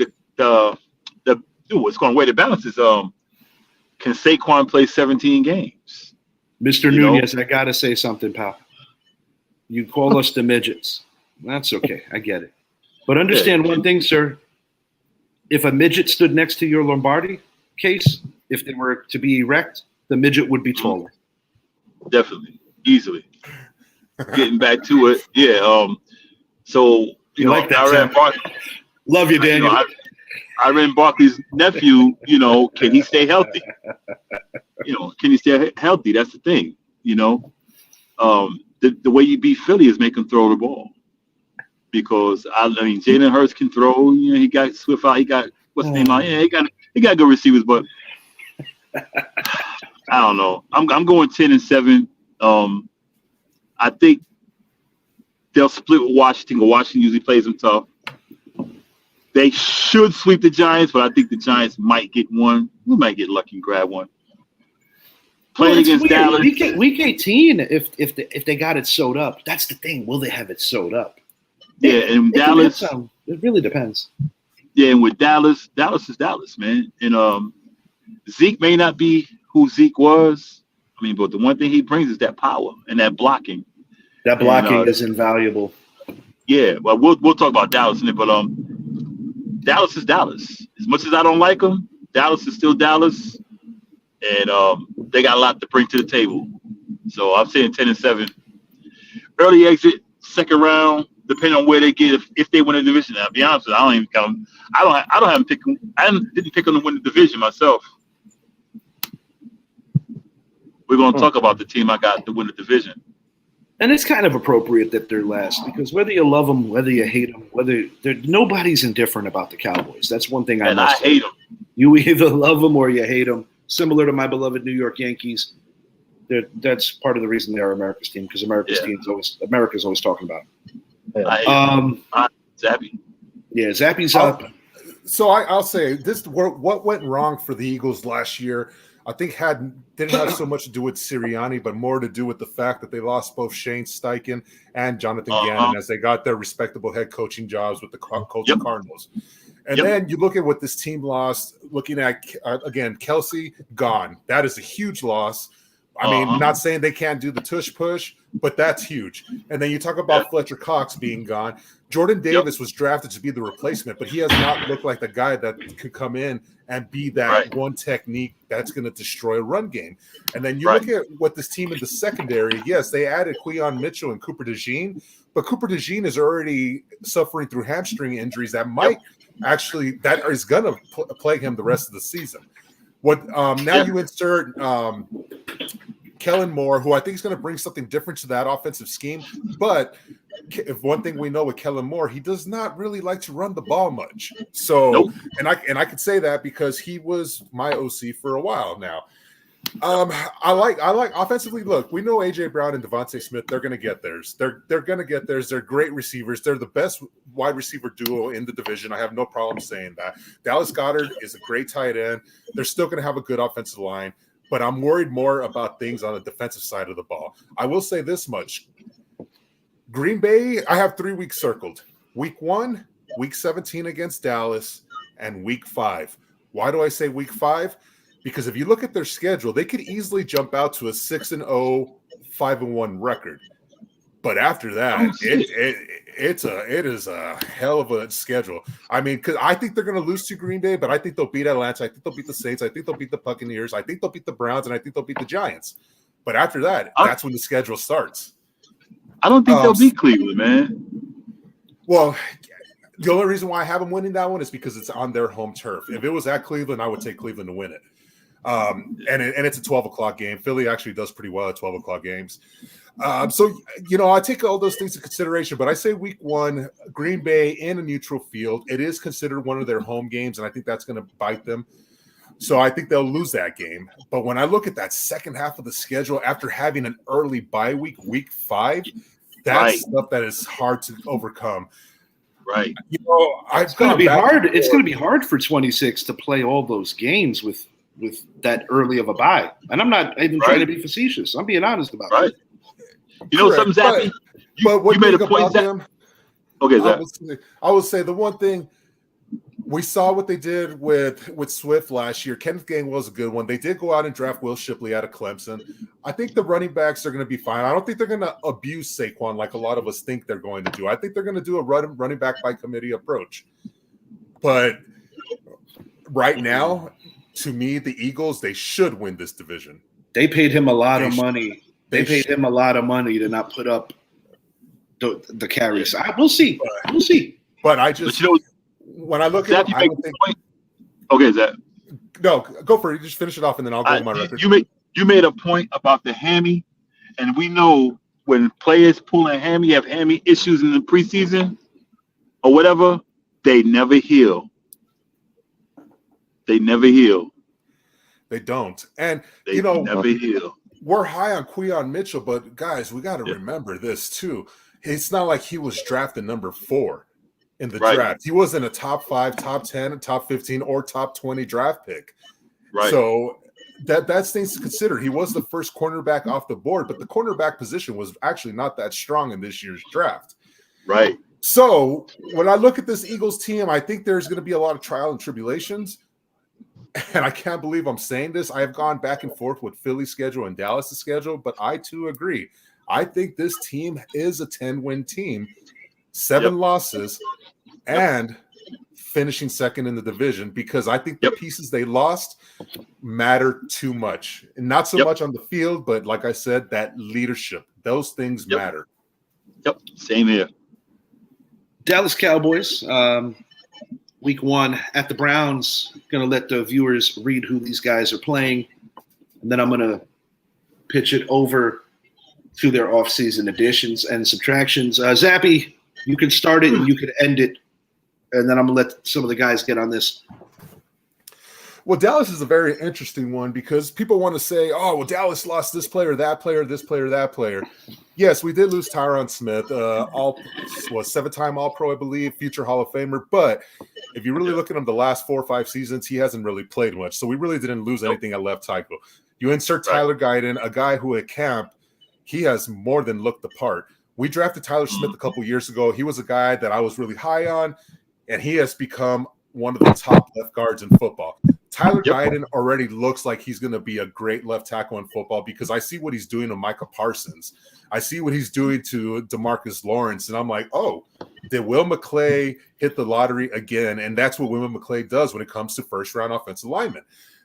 what's going to weigh the balance is can Saquon play 17 games? Mr. Nunez, I got to say something, pal. You call us the midgets. That's okay. I get it. But understand one thing, sir. If a midget stood next to your Lombardi case, if they were to be erect, the midget would be taller. Definitely. Easily. Getting back to it. Yeah. So, like that, love you, Daniel. I ran Barkley's nephew, can he stay healthy? Can he stay healthy? That's the thing, The way you beat Philly is make him throw the ball. Because, Jalen Hurts can throw. He got Swift out. He got, what's the name out? Yeah, he got good receivers, but I don't know. I'm going 10-7. I think they'll split with Washington. Washington usually plays them tough. They should sweep the Giants, but I think the Giants might get one. We might get lucky and grab one. Playing against weird. Dallas. Week 18, if they got it sewed up, that's the thing. Will they have it sewed up? Yeah, and Dallas. It really depends. Yeah, and with Dallas is Dallas, man. And Zeke may not be who Zeke was. But the one thing he brings is that power and that blocking. That blocking is invaluable. Yeah, well, we'll talk about Dallas in it, but Dallas is Dallas. As much as I don't like them, Dallas is still Dallas, and they got a lot to bring to the table. So I'm saying 10-7. Early exit, second round, depending on where they get. If they win a division, I'll be honest with you, I don't even count them. I don't have them pick them. Didn't pick them to win the division myself. We're going to talk about the team I got to win the division. And it's kind of appropriate that they're last because whether you love them, whether you hate them, nobody's indifferent about the Cowboys. That's one thing I hate them. You either love them or you hate them. Similar to my beloved New York Yankees, that's part of the reason they are America's team because America's always talking about them. Zappy. Yeah, Zappy's up. So I'll say this: what went wrong for the Eagles last year? I think didn't have so much to do with Sirianni, but more to do with the fact that they lost both Shane Steichen and Jonathan Gannon as they got their respectable head coaching jobs with the Colts Cardinals. And then you look at what this team lost, looking at, again, Kelsey gone. That is a huge loss. Not saying they can't do the tush push, but that's huge. And then you talk about Fletcher Cox being gone. Jordan Davis was drafted to be the replacement, but he has not looked like the guy that could come in and be that one technique that's going to destroy a run game. And then you look at what this team in the secondary, yes, they added Queion Mitchell and Cooper DeJean, but Cooper DeJean is already suffering through hamstring injuries that might that is going to plague him the rest of the season. You insert Kellen Moore, who I think is going to bring something different to that offensive scheme. But if one thing we know with Kellen Moore, he does not really like to run the ball much. So, and I could say that because he was my OC for a while now. I like offensively. Look, we know AJ Brown and Devontae Smith. They're going to get theirs. They're going to get theirs. They're great receivers. They're the best wide receiver duo in the division. I have no problem saying that. Dallas Goedert is a great tight end. They're still going to have a good offensive line, but I'm worried more about things on the defensive side of the ball. I will say this much: Green Bay, I have 3 weeks circled. Week 1, Week 17 against Dallas, and Week 5. Why do I say Week 5? Because if you look at their schedule, they could easily jump out to a 6-0, 5-1 record. But after that, it is a hell of a schedule. Because I think they're going to lose to Green Bay, but I think they'll beat Atlanta. I think they'll beat the Saints. I think they'll beat the Buccaneers. I think they'll beat the Browns, and I think they'll beat the Giants. But after that, that's when the schedule starts. I don't think they'll beat Cleveland, man. Well, the only reason why I have them winning that one is because it's on their home turf. If it was at Cleveland, I would take Cleveland to win it. And it's a 12 o'clock game. Philly actually does pretty well at 12 o'clock games. So, I take all those things into consideration, but I say week 1, Green Bay in a neutral field. It is considered one of their home games, and I think that's going to bite them. So I think they'll lose that game. But when I look at that second half of the schedule, after having an early bye week, week 5, that's stuff that is hard to overcome. Right. It's going to be hard. It's going to be hard for 26 to play all those games with that early of a bye. And I'm not even trying to be facetious. I'm being honest about it. Something, Zappy? But what you made a point, Zach. Okay, Zach. I would say the one thing we saw what they did with Swift last year. Kenneth Gainwell was a good one. They did go out and draft Will Shipley out of Clemson. I think the running backs are going to be fine. I don't think they're going to abuse Saquon like a lot of us think they're going to do. I think they're going to do a running back by committee approach. But right now, to me, the Eagles, they should win this division. They paid him a lot of money. They paid him a lot of money to not put up the carries. We'll see. We'll see. But I just when I look at it, I don't think. Okay, Zach. No, go for it. Just finish it off, and then I'll go on my record. You made a point about the hammy, and we know when players pull a hammy, have hammy issues in the preseason or whatever, they never heal. They never heal. They don't, and they never heal. We're high on Queion Mitchell, but guys, we got to remember this too. It's not like he was drafted number 4 in the draft. He wasn't a top 5, top 10, top 15, or top 20 draft pick. Right. So that's things to consider. He was the first cornerback off the board, but the cornerback position was actually not that strong in this year's draft. Right. So when I look at this Eagles team, I think there's going to be a lot of trial and tribulations. And I can't believe I'm saying this. I have gone back and forth with Philly's schedule and Dallas' schedule, but I too agree. I think this team is a 10-win team, 7 losses, and finishing second in the division, because I think the pieces they lost matter too much. And not so much on the field, but like I said, that leadership, those things matter. Yep, same here. Dallas Cowboys, week 1 at the Browns. Going to let the viewers read who these guys are playing, and then I'm going to pitch it over to their offseason additions and subtractions. Zappy, you can start it and you can end it, and then I'm going to let some of the guys get on this. Well, Dallas is a very interesting one because people want to say, oh, well, Dallas lost this player, that player, this player, that player. Yes, we did lose Tyron Smith, 7-time All-Pro, I believe, future Hall of Famer. But if you really look at him the last 4 or 5 seasons, he hasn't really played much. So we really didn't lose anything at left tackle. You insert Tyler Guyton, a guy who at camp, he has more than looked the part. We drafted Tyler Smith a couple years ago. He was a guy that I was really high on, and he has become one of the top left guards in football. Tyler Guyton already looks like he's going to be a great left tackle in football because I see what he's doing to Micah Parsons. I see what he's doing to DeMarcus Lawrence, and I'm like, oh, did Will McClay hit the lottery again? And that's what Will McClay does when it comes to first-round offensive linemen.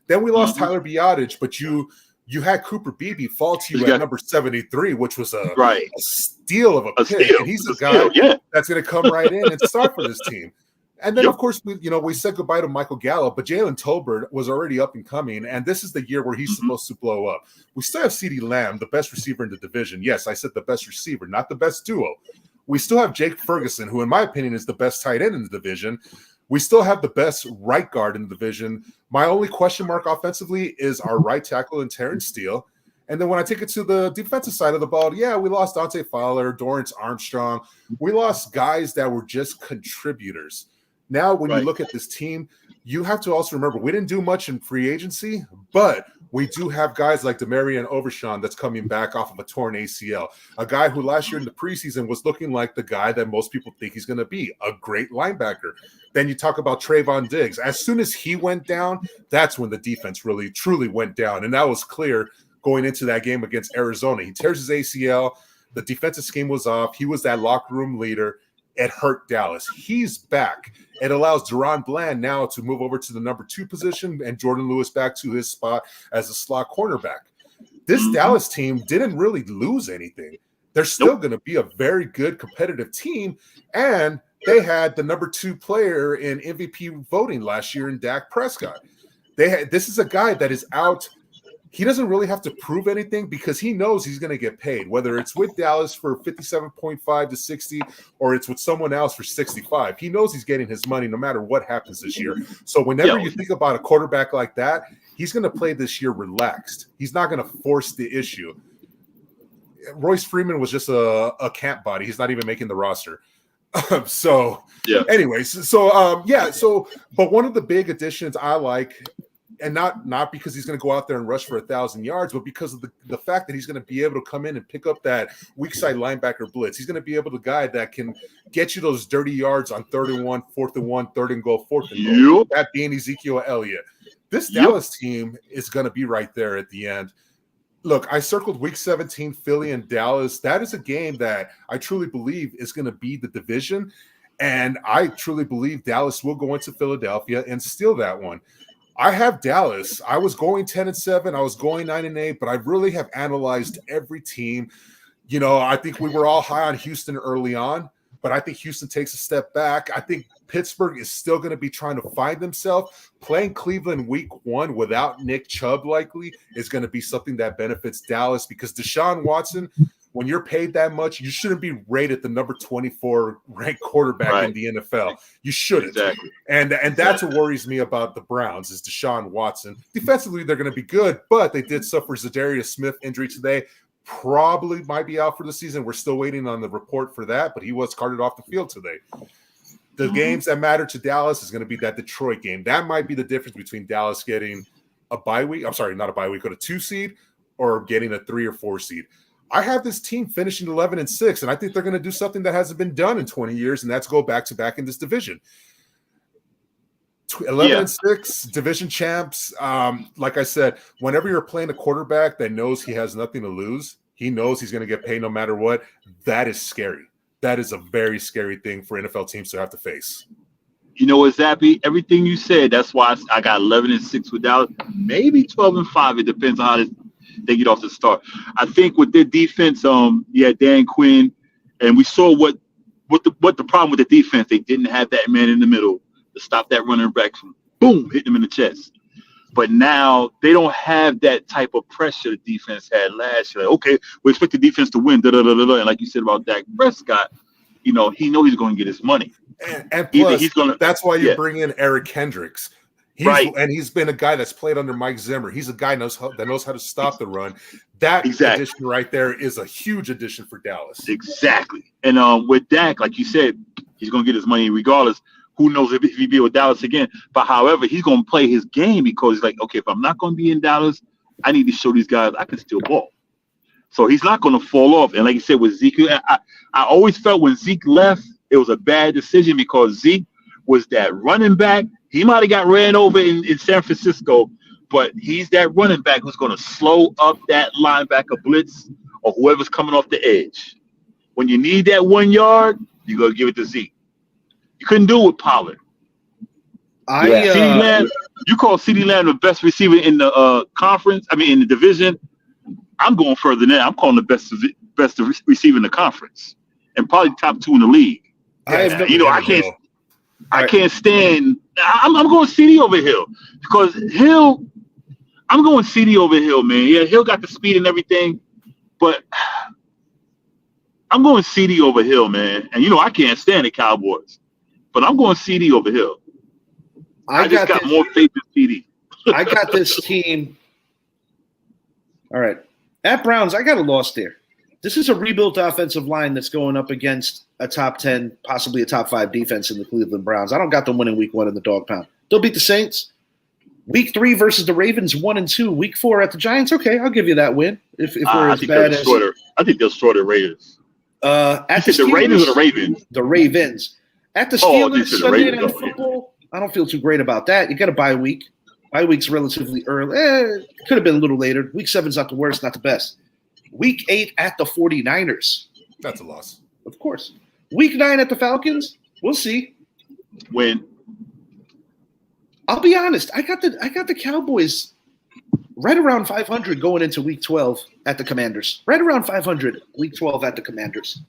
Then we lost Tyler Biotic, but you had Cooper Beebe fall to you at number 73, which was a steal of a pick. And he's a guy that's going to come right in and start for this team. And then, of course, we said goodbye to Michael Gallup, but Jalen Tolbert was already up and coming, and this is the year where he's supposed to blow up. We still have CeeDee Lamb, the best receiver in the division. Yes, I said the best receiver, not the best duo. We still have Jake Ferguson, who, in my opinion, is the best tight end in the division. We still have the best right guard in the division. My only question mark offensively is our right tackle in Terrence Steele. And then when I take it to the defensive side of the ball, we lost Dante Fowler, Dorrance Armstrong. We lost guys that were just contributors. Now, when you look at this team, you have to also remember we didn't do much in free agency, but we do have guys like Demarion Overshawn that's coming back off of a torn ACL, a guy who last year in the preseason was looking like the guy that most people think he's going to be, a great linebacker. Then you talk about Trayvon Diggs. As soon as he went down, that's when the defense really, truly went down, and that was clear going into that game against Arizona. He tears his ACL. The defensive scheme was off. He was that locker room leader. It hurt Dallas. He's back. It allows Deron Bland now to move over to the number 2 position and Jordan Lewis back to his spot as a slot cornerback. This Dallas team didn't really lose anything. They're still going to be a very good competitive team, and they had the number 2 player in MVP voting last year in Dak Prescott. This is a guy that is out. He doesn't really have to prove anything because he knows he's going to get paid, whether it's with Dallas for 57.5 to 60 or it's with someone else for 65. He knows he's getting his money no matter what happens this year. So whenever you think about a quarterback like that, he's going to play this year relaxed. He's not going to force the issue. Royce Freeman was just a camp body. He's not even making the roster. But one of the big additions I like, and not because he's going to go out there and rush for 1,000 yards, but because of the fact that he's going to be able to come in and pick up that weak side linebacker blitz. He's going to be able to guy that can get you those dirty yards on 3rd and 1, 4th and 1, 3rd and goal, 4th and goal. That being Ezekiel Elliott. This Dallas team is going to be right there at the end. Look, I circled Week 17, Philly and Dallas. That is a game that I truly believe is going to be the division, and I truly believe Dallas will go into Philadelphia and steal that one. I have Dallas. I was going 10-7. I was going 9-8, but I really have analyzed every team. You know, I think we were all high on Houston early on, but I think Houston takes a step back. I think Pittsburgh is still going to be trying to find themselves. Playing Cleveland Week 1 without Nick Chubb likely is going to be something that benefits Dallas because Deshaun Watson, when you're paid that much, you shouldn't be rated the number 24 ranked quarterback in the NFL. You shouldn't. Exactly. And that's what worries me about the Browns is Deshaun Watson. Defensively, they're going to be good, but they did suffer Zadarius Smith injury today. Probably might be out for the season. We're still waiting on the report for that, but he was carted off the field today. The games that matter to Dallas is going to be that Detroit game. That might be the difference between Dallas getting a bye week. I'm sorry, not a bye week, but a 2 seed or getting a 3 or 4 seed. I have this team finishing 11-6, and I think they're going to do something that hasn't been done in 20 years, and that's go back-to-back in this division. 11-6, division champs. Like I said, whenever you're playing a quarterback that knows he has nothing to lose, he knows he's going to get paid no matter what, that is scary. That is a very scary thing for NFL teams to have to face. You know what, Zappy? Everything you said, that's why I got 11-6 with Dallas, maybe 12-5. It depends on how they get off the start. I think with their defense, Dan Quinn, and we saw what the problem with the defense. They didn't have that man in the middle to stop that running back from boom hitting him in the chest. But now they don't have that type of pressure the defense had last year. Like, okay, we expect the defense to win. And like you said about Dak Prescott, he knows he's going to get his money. And plus, that's why you bring in Eric Hendricks. And he's been a guy that's played under Mike Zimmer. He's a guy that knows how to stop the run. That addition right there is a huge addition for Dallas. Exactly. And with Dak, like you said, he's going to get his money regardless. Who knows if he be with Dallas again? But however, he's going to play his game because he's like, okay, if I'm not going to be in Dallas, I need to show these guys I can still ball. So he's not going to fall off. And like you said with Zeke, I always felt when Zeke left, it was a bad decision because Zeke was that running back. He might have got ran over in San Francisco, but he's that running back who's going to slow up that linebacker blitz or whoever's coming off the edge. When you need that 1 yard, you're going to give it to Zeke. You couldn't do it with Pollard. CeeDee Lamb, you call CeeDee Lamb the best receiver in the conference. I mean, in the division. I'm going further than that. I'm calling the best receiver in the conference, and probably top 2 in the league. I can't stand. I'm going CD over Hill because Hill. I'm going CD over Hill, man. Yeah, Hill got the speed and everything, but I'm going CD over Hill, man. And I can't stand the Cowboys. But I'm going CD over Hill. I just got more faith in CD. I got this team. All right. At Browns, I got a loss there. This is a rebuilt offensive line that's going up against a top 10, possibly a top 5 defense in the Cleveland Browns. I don't got them winning week 1 in the dog pound. They'll beat the Saints. Week 3 versus the Ravens, 1-2. Week 4 at the Giants. Okay, I'll give you that win. If we're as bad as I think they'll destroy the Raiders. At the Steelers, the Raiders or the Ravens? The Ravens. At the Steelers, Sunday Night Football, I don't feel too great about that. You got a bye week. Bye week's relatively early. Could have been a little later. Week 7's not the worst, not the best. Week 8 at the 49ers. That's a loss. Of course. Week 9 at the Falcons. We'll see. Win. I'll be honest. I got the Cowboys right around 500 going into week 12 at the Commanders. Right around 500 week 12 at the Commanders.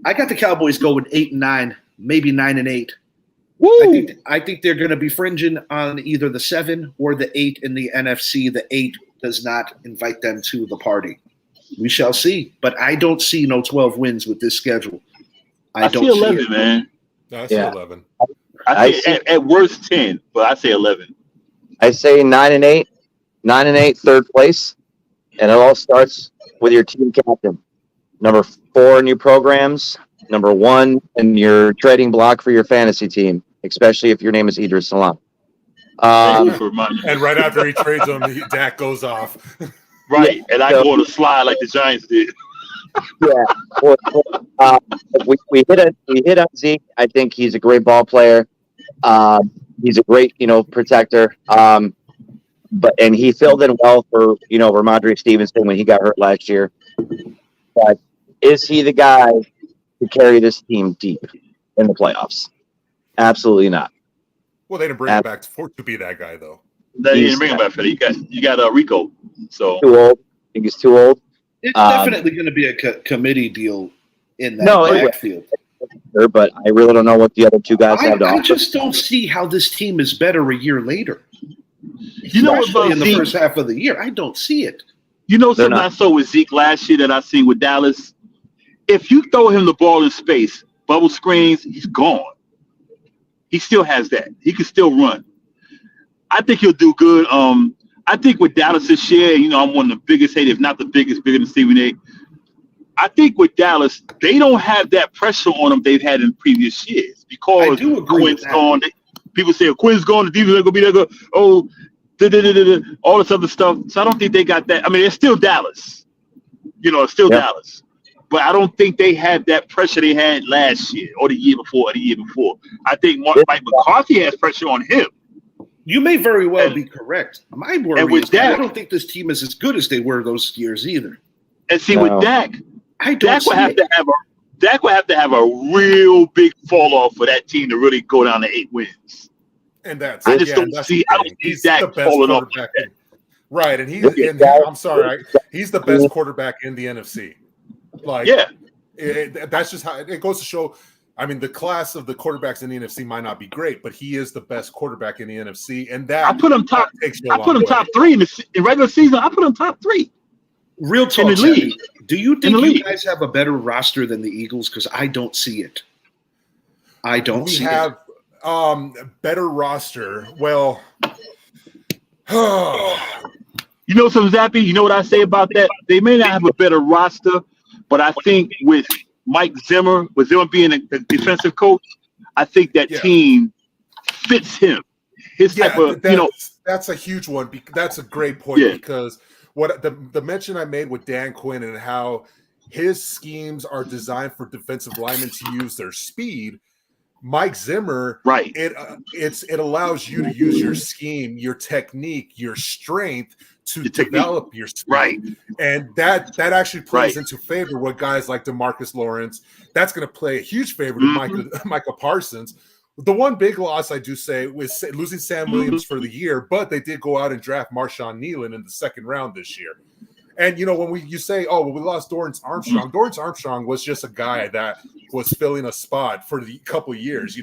I got the Cowboys going 8-9, maybe 9-8. Woo! I think they're going to be fringing on either the 7 or the 8 in the NFC. The 8 does not invite them to the party. We shall see, but I don't see no 12 wins with this schedule. I don't see 11, see man. No, I see 11. I say at worst 10, but I say 11. I say 9-8, 9-8, third place, and it all starts with your team captain. Number 4 in your programs, number 1 in your trading block for your fantasy team, especially if your name is Idris Salam. And right after he trades him, Dak goes off. Right, and I go on a slide like the Giants did. Yeah, we hit on Zeke. I think he's a great ball player. He's a great protector. And he filled in well for Ramondre Stevenson when he got hurt last year. But is he the guy to carry this team deep in the playoffs? Absolutely not. Well, they didn't bring him back to be that guy, though. They didn't bring him back for that. You got Rico. So too old. I think he's too old. It's definitely going to be a committee deal in that backfield. But I really don't know what the other two guys have to offer. I just don't see how this team is better a year later. You know what about in the Zeke? first half of the year, I don't see it. You know something I saw with Zeke last year that I seen with Dallas? If you throw him the ball in space, bubble screens, he's gone. He still has that. He can still run. I think he'll do good. I think with Dallas this year, I'm one of the biggest haters, if not the biggest, bigger than Stephen A. I think with Dallas, they don't have that pressure on them they've had in previous years because Quinn's gone. People say, Quinn's gone, the defense is going to be there. All this other stuff. So I don't think they got that. I mean, it's still Dallas. It's still Dallas. But I don't think they have that pressure they had last year or the year before. I think Mike McCarthy has pressure on him. You may very well be correct. My worry is that I don't think this team is as good as they were those years either. And see, with Dak, Dak would have to have a real big fall off for that team to really go down to 8 wins. And I don't see Dak falling off like that. Right, and I'm sorry, he's the best quarterback in the NFC. That's just how it goes to show. I mean, the class of the quarterbacks in the NFC might not be great, but he is the best quarterback in the NFC, and that I put him top 3 in regular season. I put him top 3. Real talk, in the league. Do you think you guys have a better roster than the Eagles? Because I don't see it. I don't see it. We have better roster. Well, you know something, Zappy? You know what I say about that? They may not have a better roster, but I think with Mike Zimmer, with Zimmer being a defensive coach, I think that team fits him. His type of, that's a huge one. That's a great point because what the mention I made with Dan Quinn and how his schemes are designed for defensive linemen to use their speed. Mike Zimmer, right? It allows you to use your scheme, your technique, your strength to develop your speed. Right. And that actually plays into favor with guys like DeMarcus Lawrence. That's going to play a huge favor to Micah Parsons. The one big loss I do say was losing Sam Williams for the year, but they did go out and draft Marshawn Nealon in the second round this year. And, when you say, we lost Dorrance Armstrong, Dorrance Armstrong was just a guy that was filling a spot for the couple of years,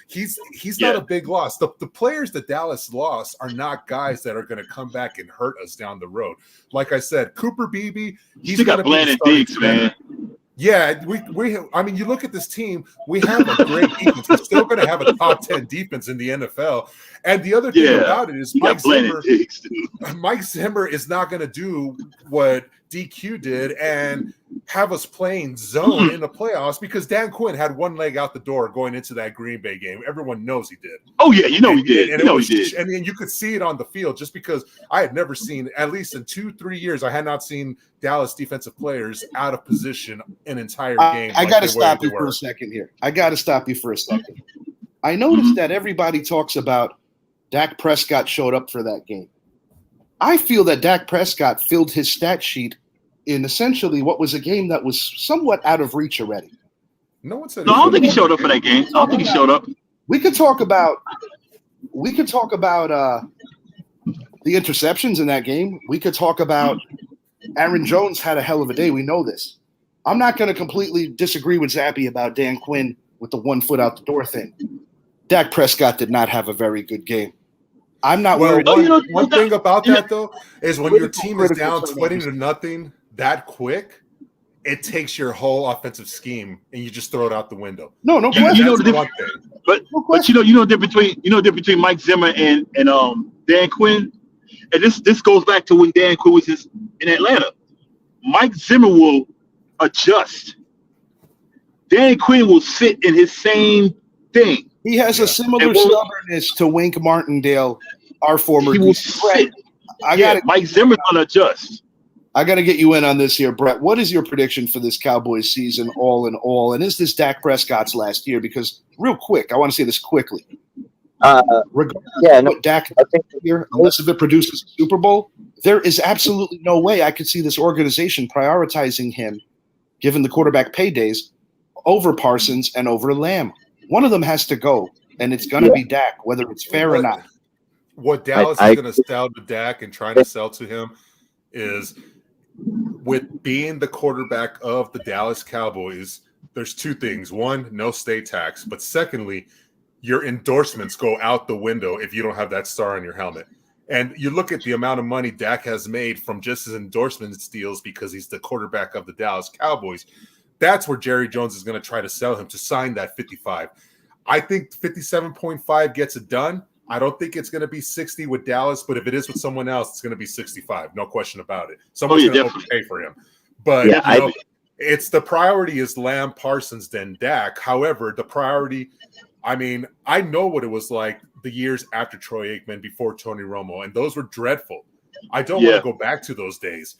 He's not a big loss. The players that Dallas lost are not guys that are going to come back and hurt us down the road. Like I said, Cooper Beebe, he's got Brandon Diggs, man. Yeah, I mean, you look at this team, we have a great defense. We're still going to have a top 10 defense in the NFL. And the other thing about it is Mike Zimmer is not going to do what DQ did and have us playing zone in the playoffs because Dan Quinn had one leg out the door going into that Green Bay game. Everyone knows he did. Oh, yeah, he did. He did. And you could see it on the field just because I had never seen, at least in 2-3 years, I had not seen Dallas defensive players out of position an entire game. I got to stop you for a second here. I noticed that everybody talks about Dak Prescott showed up for that game. I feel that Dak Prescott filled his stat sheet in essentially what was a game that was somewhat out of reach already. No one said. No, I don't think he showed up for that game. I don't think he showed up. We could talk about the interceptions in that game. We could talk about Aaron Jones had a hell of a day. We know this. I'm not going to completely disagree with Zappy about Dan Quinn with the 1 foot out the door thing. Dak Prescott did not have a very good game. I'm not Well, worried. one thing about that, though, is when your team is down critical 20-0 that quick, it takes your whole offensive scheme and you just throw it out the window. No question. That's one thing. But you know the difference between Mike Zimmer and Dan Quinn, and this goes back to when Dan Quinn was in Atlanta. Mike Zimmer will adjust. Dan Quinn will sit in his same thing. He has a similar stubbornness to Wink Martindale, our former. He will sit. Mike Zimmer's gonna adjust. I got to get you in on this here, Brett. What is your prediction for this Cowboys season, all in all? And is this Dak Prescott's last year? Because real quick, I want to say this quickly. Dak here, unless if it produces a Super Bowl, there is absolutely no way I could see this organization prioritizing him, given the quarterback paydays, over Parsons and over Lamb. One of them has to go, and it's going to be Dak, whether it's fair or not. What Dallas is going to sell to Dak and trying to sell to him is, with being the quarterback of the Dallas Cowboys, there's two things. One, no state tax. But secondly, your endorsements go out the window if you don't have that star on your helmet. And you look at the amount of money Dak has made from just his endorsement deals because he's the quarterback of the Dallas Cowboys. That's where Jerry Jones is going to try to sell him to sign that 55. I think 57.5 gets it done. I don't think it's going to be 60 with Dallas, but if it is with someone else, it's going to be 65. No question about it. Someone's going to overpay for him. But it's the priority is Lamb, Parsons, then Dak. However, the priority, I mean, I know what it was like the years after Troy Aikman, before Tony Romo, and those were dreadful. I don't want to go back to those days.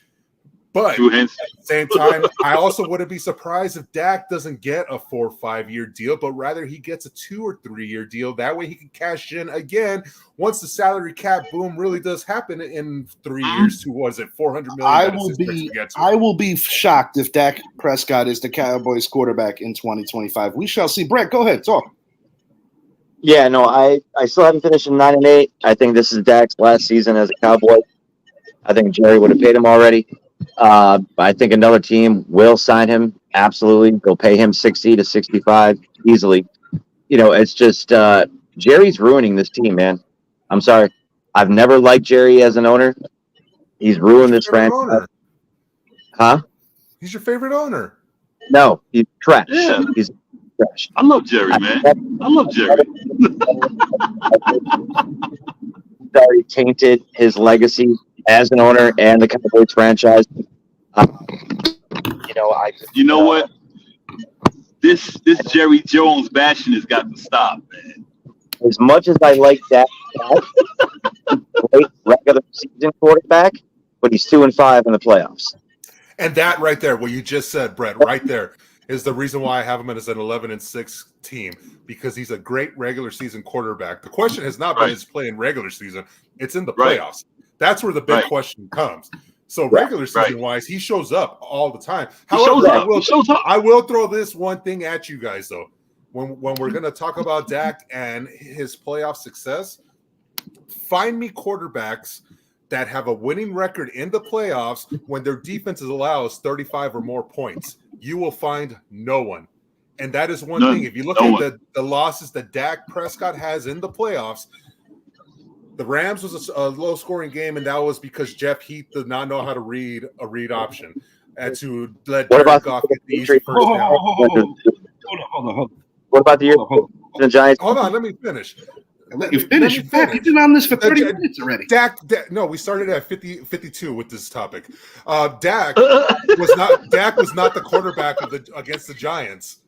But at the same time, I also wouldn't be surprised if Dak doesn't get a 4 or 5 year deal, but rather he gets a 2 or 3 year deal. That way he can cash in again once the salary cap boom really does happen in 3 years to, $400 million? I will be shocked if Dak Prescott is the Cowboys quarterback in 2025. We shall see. Brett, go ahead, talk. Yeah, no, I still haven't finished in 9-8. I think this is Dak's last season as a Cowboy. I think Jerry would have paid him already. I think another team will sign him. Absolutely. They'll pay him 60 to 65 easily. You know, it's just Jerry's ruining this team, man. I'm sorry. I've never liked Jerry as an owner. He's ruined this franchise. Huh? He's your favorite owner. No, he's trash. Yeah. He's trash. I love Jerry, man. I love Jerry. He's already tainted his legacy as an owner and the Cowboys franchise. You know what? This Jerry Jones bashing has got to stop, man. As much as I like that, great regular season quarterback, but he's 2-5 in the playoffs. And that right there, what you just said, Brett, right there, is the reason why I have him as an 11-6 team, because he's a great regular season quarterback. The question has not been his play in regular season; it's in the playoffs. That's where the big question comes. So regular season wise, he shows up all the time. However, I will throw this one thing at you guys though. When we're going to talk about Dak and his playoff success, find me quarterbacks that have a winning record in the playoffs when their defense allows 35 or more points. You will find no one. And that is one thing. If you look at the losses that Dak Prescott has in the playoffs, the Rams was a low-scoring game, and that was because Jeff Heath did not know how to read a read option and to let Jared Goff get the easy first down. Hold on. What about the year the Giants? Hold on, let me finish. Let you finish. You've been on this for 30 minutes already. Dak, no, we started at 52 with this topic. Dak was not the quarterback against the Giants.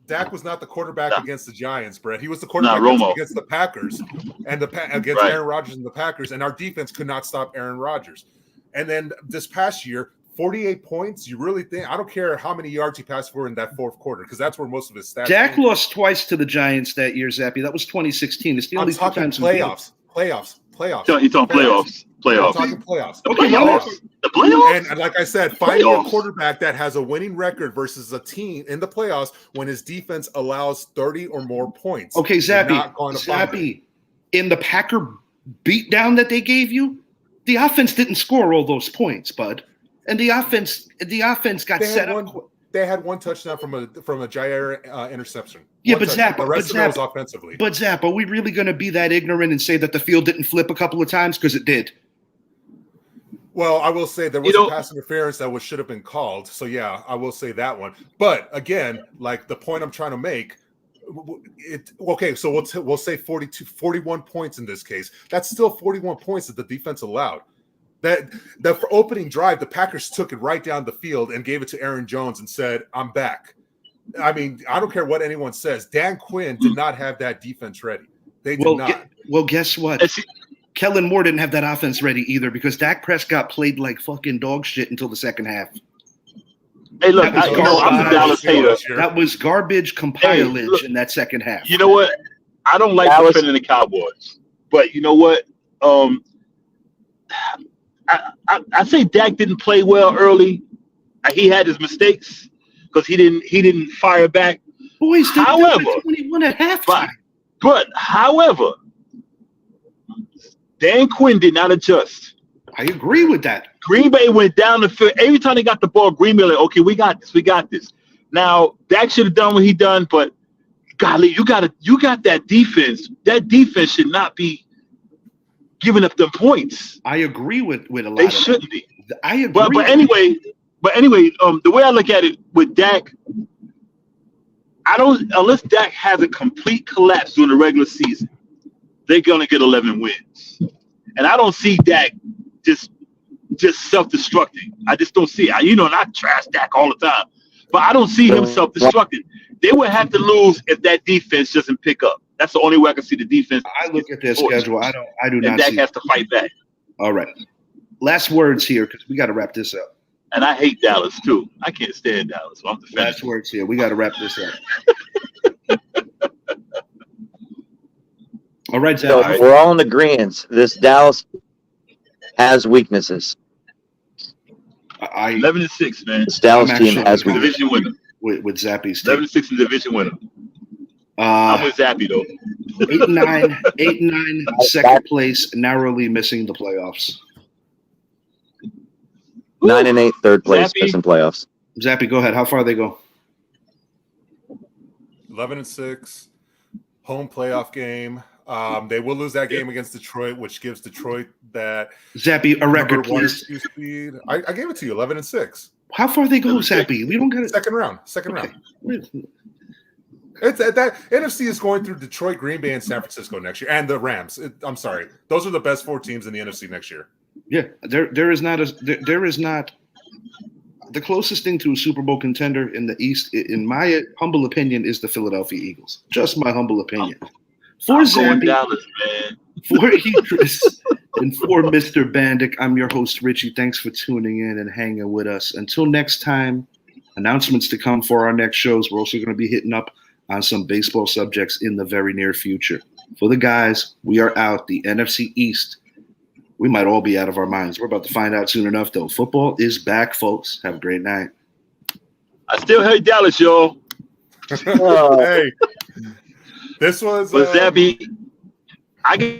Dak was not the quarterback against the Giants, Brett. He was the quarterback against the Packers and against Aaron Rodgers and the Packers, and our defense could not stop Aaron Rodgers. And then this past year, 48 points. You really think? I don't care how many yards he passed for in that fourth quarter, because that's where most of his stats. Dak lost twice to the Giants that year, Zappy. That was 2016. It's the only two times playoffs. You're talking playoffs. I'm talking playoffs. The playoffs. And like I said, find a quarterback that has a winning record versus a team in the playoffs when his defense allows 30 or more points. Okay, Zappy, in the Packer beatdown that they gave you, the offense didn't score all those points, bud. And the offense got set up. they had one touchdown from a Jair interception. Yeah, One but touchdown. Zappa, the rest of it was offensively. But Zap, are we really going to be that ignorant and say that the field didn't flip a couple of times? Because it did. Well, I will say there was a pass interference that should have been called. So yeah, I will say that one. But again, like the point I'm trying to make, so we'll say 41 points in this case. That's still 41 points that the defense allowed. That the opening drive, the Packers took it right down the field and gave it to Aaron Jones and said, "I'm back." I mean, I don't care what anyone says. Dan Quinn did not have that defense ready. They did not. Guess what? Kellen Moore didn't have that offense ready either because Dak Prescott played like fucking dog shit until the second half. Hey, look, I'm a Dallas hater. That was garbage compilage in that second half. You know what? I don't like defending the Cowboys, but you know what? I say Dak didn't play well early. He had his mistakes because he didn't fire back. Boys, however, 21 at halftime. But however, Dan Quinn did not adjust. I agree with that. Green Bay went down the field. Every time they got the ball, Green Bay like, okay, we got this. Now, Dak should have done what he done, but golly, you got that defense. That defense should not be giving up them points. I agree with a lot. They shouldn't be. I agree. But anyway, the way I look at it with Dak, unless Dak has a complete collapse during the regular season, they're gonna get 11 wins. And I don't see Dak just self-destructing. I just don't see it. And I trash Dak all the time, but I don't see him self-destructing. They would have to lose if that defense doesn't pick up. That's the only way I can see the defense. I look at their schedule. I do not. And Dak has to fight back. All right. Last words here because we got to wrap this up. And I hate Dallas too. I can't stand Dallas. So I'm defending. Last words here. We got to wrap this up. All right, Zach. So we're all in agreement. This Dallas has weaknesses. 11-6, man. This Dallas team has weaknesses. Division winner. With Zappy's team. 11-6 and division winner. I'm with Zappy though. 8-9, second place, narrowly missing the playoffs. 9-8, third place, missing playoffs. Zappy, go ahead. How far they go? 11-6, home playoff game. They will lose that game against Detroit, which gives Detroit that Zappy a record, please. Speed. I gave it to you, 11-6. How far they go, Zappy? We don't get it. Second round. It's that NFC is going through Detroit, Green Bay, and San Francisco next year, and the Rams. I'm sorry, those are the best 4 teams in the NFC next year. Yeah, there is not the closest thing to a Super Bowl contender in the East, in my humble opinion, is the Philadelphia Eagles. Just my humble opinion. For Zappy, Dallas, man. For Idris, and for Mr. Bandic, I'm your host, Richie. Thanks for tuning in and hanging with us. Until next time, announcements to come for our next shows. We're also going to be hitting up on some baseball subjects in the very near future. For the guys, we are out. The NFC East, we might all be out of our minds. We're about to find out soon enough, though. Football is back, folks. Have a great night. I still hate Dallas, y'all. Hey, this was Zappy, I